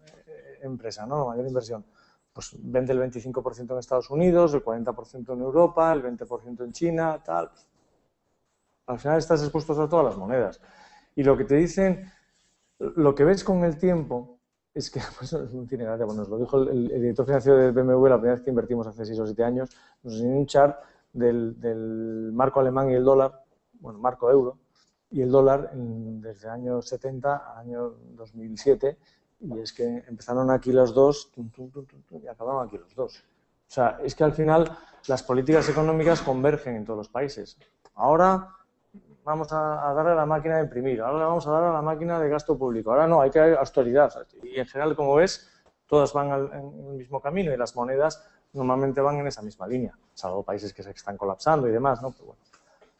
empresa, ¿no? La mayor inversión, pues vende el 25% en Estados Unidos, el 40% en Europa, el 20% en China, tal. Al final estás expuesto a todas las monedas. Y lo que te dicen, lo que ves con el tiempo, es que, pues no tiene gracia, bueno, nos lo dijo el director financiero de BMW la primera vez que invertimos hace 6 o 7 años, nos enseñó un chart del marco alemán y el dólar, bueno, marco euro, y el dólar desde años 70 a año 2007, y es que empezaron aquí los dos y acabaron aquí los dos. O sea, es que al final las políticas económicas convergen en todos los países. Ahora vamos a darle a la máquina de imprimir, ahora vamos a dar a la máquina de gasto público, ahora no, hay que haber austeridad. Y en general, como ves, todas van en el mismo camino y las monedas normalmente van en esa misma línea, salvo países que se están colapsando y demás, ¿no? Pero bueno,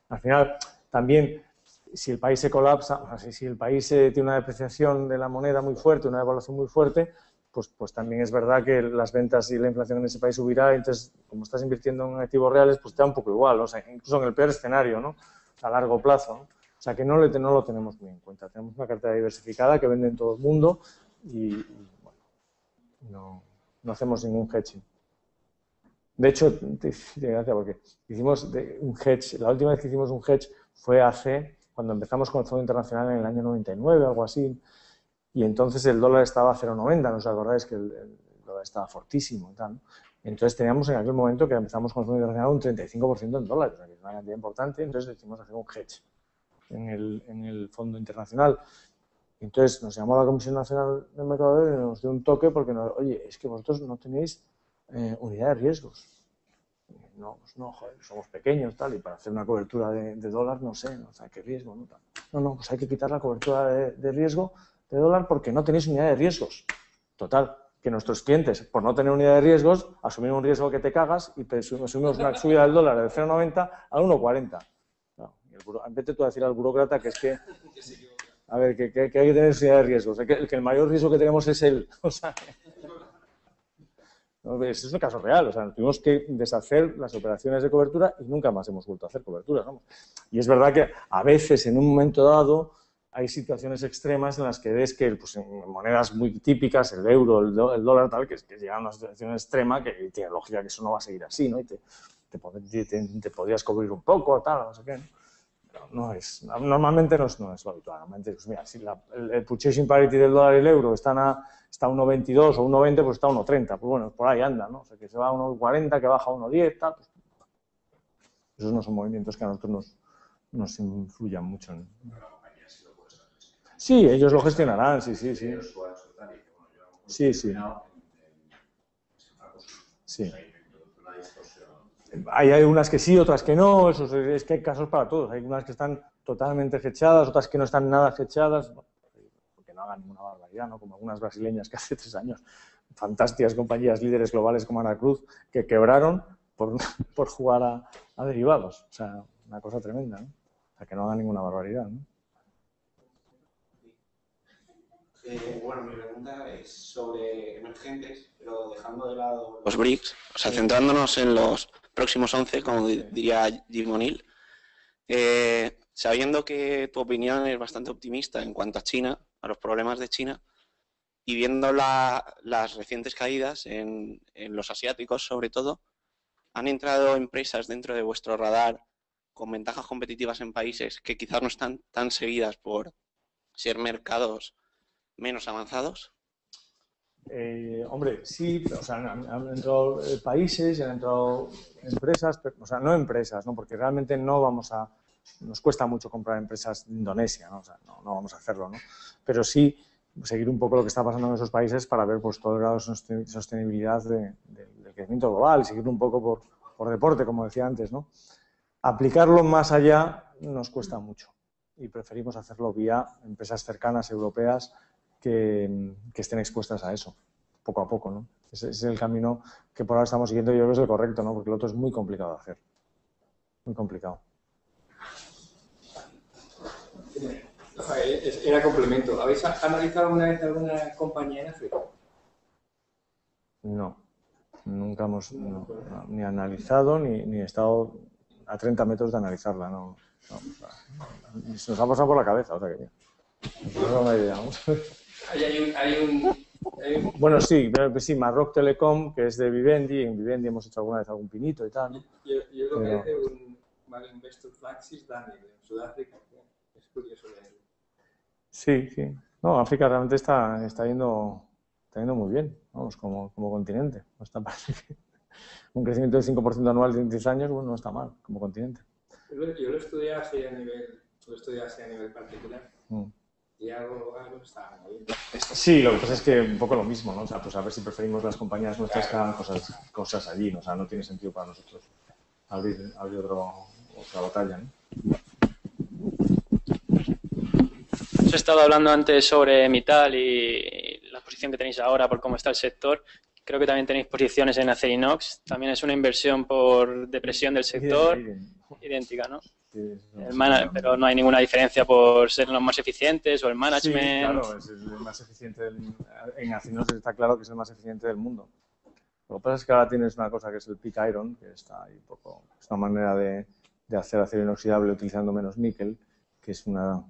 al final también, si el país se colapsa, o sea, si el país tiene una depreciación de la moneda muy fuerte, una devaluación muy fuerte, pues también es verdad que las ventas y la inflación en ese país subirá, y entonces, como estás invirtiendo en activos reales, pues te da un poco igual, ¿no? O sea, incluso en el peor escenario, ¿no? A largo plazo, ¿no? O sea, que no lo tenemos muy en cuenta. Tenemos una cartera diversificada que vende en todo el mundo y bueno, no hacemos ningún hedging. De hecho, gracias, porque hicimos un hedge, la última vez que hicimos un hedge fue cuando empezamos con el Fondo Internacional en el año 99, algo así, y entonces el dólar estaba a 0,90, ¿no os acordáis que el dólar estaba fortísimo y tal, ¿no? Entonces teníamos en aquel momento que empezamos con el Fondo Internacional un 35% en dólares, o sea, que es una cantidad importante, entonces decidimos hacer un hedge en el Fondo Internacional. Entonces nos llamó la Comisión Nacional del Mercado de Valores y nos dio un toque porque, oye, es que vosotros no tenéis unidad de riesgos. No, pues no, joder, somos pequeños, tal, y para hacer una cobertura de dólar, no sé, o sea, qué riesgo, ¿no? No, pues hay que quitar la cobertura de riesgo de dólar porque no tenéis unidad de riesgos. Total, que nuestros clientes, por no tener unidad de riesgos, asumen un riesgo que te cagas y asumimos una subida del dólar de 0,90 a 1,40. No, vete tú a decir al burócrata que es que, a ver, que hay que tener unidad de riesgos, que el mayor riesgo que tenemos es él, o sea... Ese es el caso real, o sea, tuvimos que deshacer las operaciones de cobertura y nunca más hemos vuelto a hacer cobertura, ¿no? Y es verdad que a veces, en un momento dado, hay situaciones extremas en las que ves que pues, en monedas muy típicas, el euro, el dólar, tal, que llegan a una situación extrema que tiene lógica que eso no va a seguir así, ¿no? Y te podrías cubrir un poco, tal, no sé qué, ¿no? Normalmente no es lo habitual. Normalmente, pues mira, si el purchasing parity del dólar y el euro está a 1,22 o 1,20, pues está a 1,30. Pues bueno, por ahí anda, ¿no? O sea, que se va a 1,40, que baja a 1,10, tal. Pues, esos no son movimientos que a nosotros nos influyan mucho, ¿no? Sí, ellos lo gestionarán, sí. Sí. Sí. Hay unas que sí, otras que no, es que hay casos para todos. Hay unas que están totalmente fechadas, otras que no están nada fechadas, bueno, porque no hagan ninguna barbaridad, ¿no? Como algunas brasileñas que hace 3 años, fantásticas compañías líderes globales como Ana Cruz, que quebraron por jugar a derivados. O sea, una cosa tremenda, ¿no? O sea, que no hagan ninguna barbaridad, ¿no? Bueno, mi pregunta es sobre emergentes, pero dejando de lado los BRICS, o sea, centrándonos en los próximos 11, como diría Jim O'Neill, sabiendo que tu opinión es bastante optimista en cuanto a China, a los problemas de China, y viendo las recientes caídas en los asiáticos, sobre todo, ¿han entrado empresas dentro de vuestro radar con ventajas competitivas en países que quizás no están tan seguidas por ser mercados menos avanzados? Hombre, sí, o sea, han entrado países, han entrado empresas, pero, o sea, no empresas, ¿no? Porque realmente nos cuesta mucho comprar empresas de Indonesia, ¿no? O sea, no vamos a hacerlo, ¿no? Pero sí seguir un poco lo que está pasando en esos países para ver pues todo el grado de sostenibilidad del crecimiento global y seguir un poco por deporte, como decía antes, ¿no? Aplicarlo más allá nos cuesta mucho y preferimos hacerlo vía empresas cercanas europeas que estén expuestas a eso, poco a poco, ¿no? Ese es el camino que por ahora estamos siguiendo y yo creo que es el correcto, ¿no? Porque el otro es muy complicado de hacer, muy complicado. Era complemento. ¿Habéis analizado alguna vez alguna compañía en África? No, nunca hemos ni analizado ni estado a 30 metros de analizarla, no. Se nos ha pasado por la cabeza, o sea que no tengo una idea, ¿no? Bueno, sí, Marroc Telecom, que es de Vivendi, en Vivendi hemos hecho alguna vez algún pinito y tal, ¿no? Yo lo que hace un Investor Flaxis Daniel en Sudáfrica, es curioso de él. Sí. No, África realmente está yendo muy bien, vamos, como continente. No está, parece que un crecimiento del 5% anual en 10 años, bueno, no está mal como continente. Yo lo estudié así a nivel particular. Y algo está muy bien. Sí, lo que pasa es que un poco lo mismo, ¿no? O sea, pues a ver si preferimos las compañías nuestras que hagan cosas allí, ¿no? O sea, no tiene sentido para nosotros abrir otra batalla, ¿no? Os he estado hablando antes sobre Mittal y la posición que tenéis ahora por cómo está el sector. Creo que también tenéis posiciones en Acerinox. También es una inversión por depresión del sector, idéntica, ¿no? Sí, pero no hay ninguna diferencia por ser los más eficientes o el management. Sí, claro, es el más eficiente. En Acerinox está claro que es el más eficiente del mundo. Lo que pasa es que ahora tienes una cosa que es el Peak Iron, que está ahí poco. Es una manera de hacer acero inoxidable utilizando menos níquel, que es una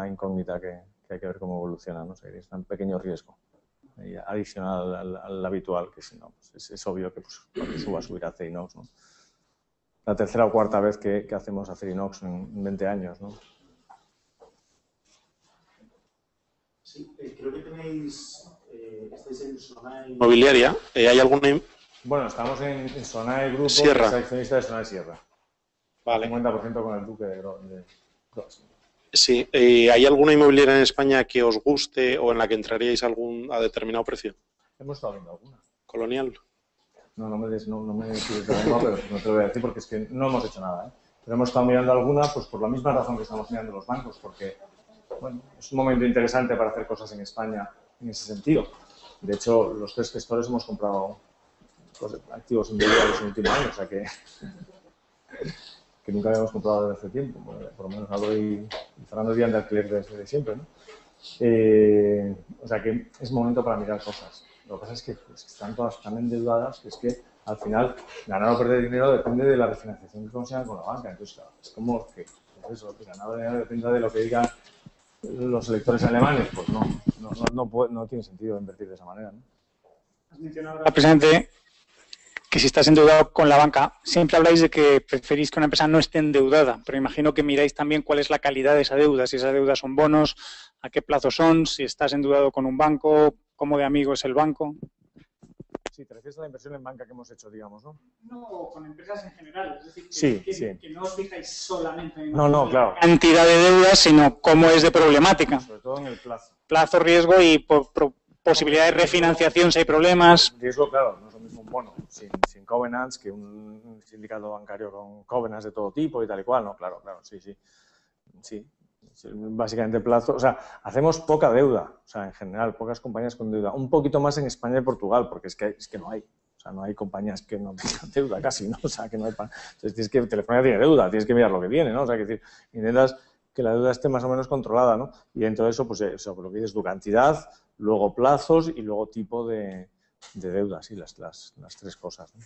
incógnita que hay que ver cómo evoluciona, ¿no? O sea, es un pequeño riesgo adicional al habitual, que si no, pues es obvio que pues, cuando va a subir a Acerinox, ¿no? La tercera o cuarta vez que hacemos Acerinox en 20 años, ¿no? Sí, creo que estáis en Sonae Inmobiliaria. ¿Hay alguna? Bueno, estamos en Sonae Grupo, Sierra. que es accionista de Sonae Sierra. Vale. 50% con el Duque de Gros. Sí, ¿hay alguna inmobiliaria en España que os guste o en la que entraríais a determinado precio? Hemos estado viendo alguna. Colonial. No me pides la lengua, pero no te lo voy a decir porque es que no hemos hecho nada, ¿eh? Pero hemos estado mirando alguna, pues por la misma razón que estamos mirando los bancos, porque bueno, es un momento interesante para hacer cosas en España en ese sentido. De hecho, los 3 gestores hemos comprado activos individuales en el último año, o sea que nunca habíamos comprado desde hace tiempo. Por lo menos Álvaro y Fernando vivían de alquiler desde siempre, ¿no? O sea que es momento para mirar cosas. Lo que pasa es que están todas tan endeudadas que es que al final ganar o perder dinero depende de la refinanciación que consigan con la banca. Entonces, claro, es como que eso, que ganar dinero depende de lo que digan los electores alemanes. Pues no tiene sentido invertir de esa manera, ¿no? Has mencionado ahora, presidente, que si estás endeudado con la banca, siempre habláis de que preferís que una empresa no esté endeudada, pero imagino que miráis también cuál es la calidad de esa deuda, si esa deuda son bonos, a qué plazo son, si estás endeudado con un banco, cómo de amigo es el banco. Sí, te refieres a la inversión en banca que hemos hecho, digamos, ¿no? No, con empresas en general, es decir, sí. No os fijáis solamente en claro. la cantidad de deudas, sino cómo es de problemática. Sobre todo en el plazo. Plazo, riesgo y posibilidad de refinanciación si hay problemas. Riesgo, claro, no es lo mismo un bono sin covenants que un sindicato bancario con covenants de todo tipo y tal y cual, ¿no? Claro, sí. Básicamente plazo, o sea, hacemos poca deuda, o sea, en general, pocas compañías con deuda. Un poquito más en España y Portugal, porque es que no hay. O sea, no hay compañías que no tengan deuda casi, ¿no? O sea, que no hay... Entonces tienes que... Telefónica tiene deuda, tienes que mirar lo que tiene, ¿no? O sea, que decir, intentas que la deuda esté más o menos controlada, ¿no? Y dentro de eso, pues eso, lo que dices tu cantidad, luego plazos y luego tipo de deuda, sí, las 3 cosas, ¿no?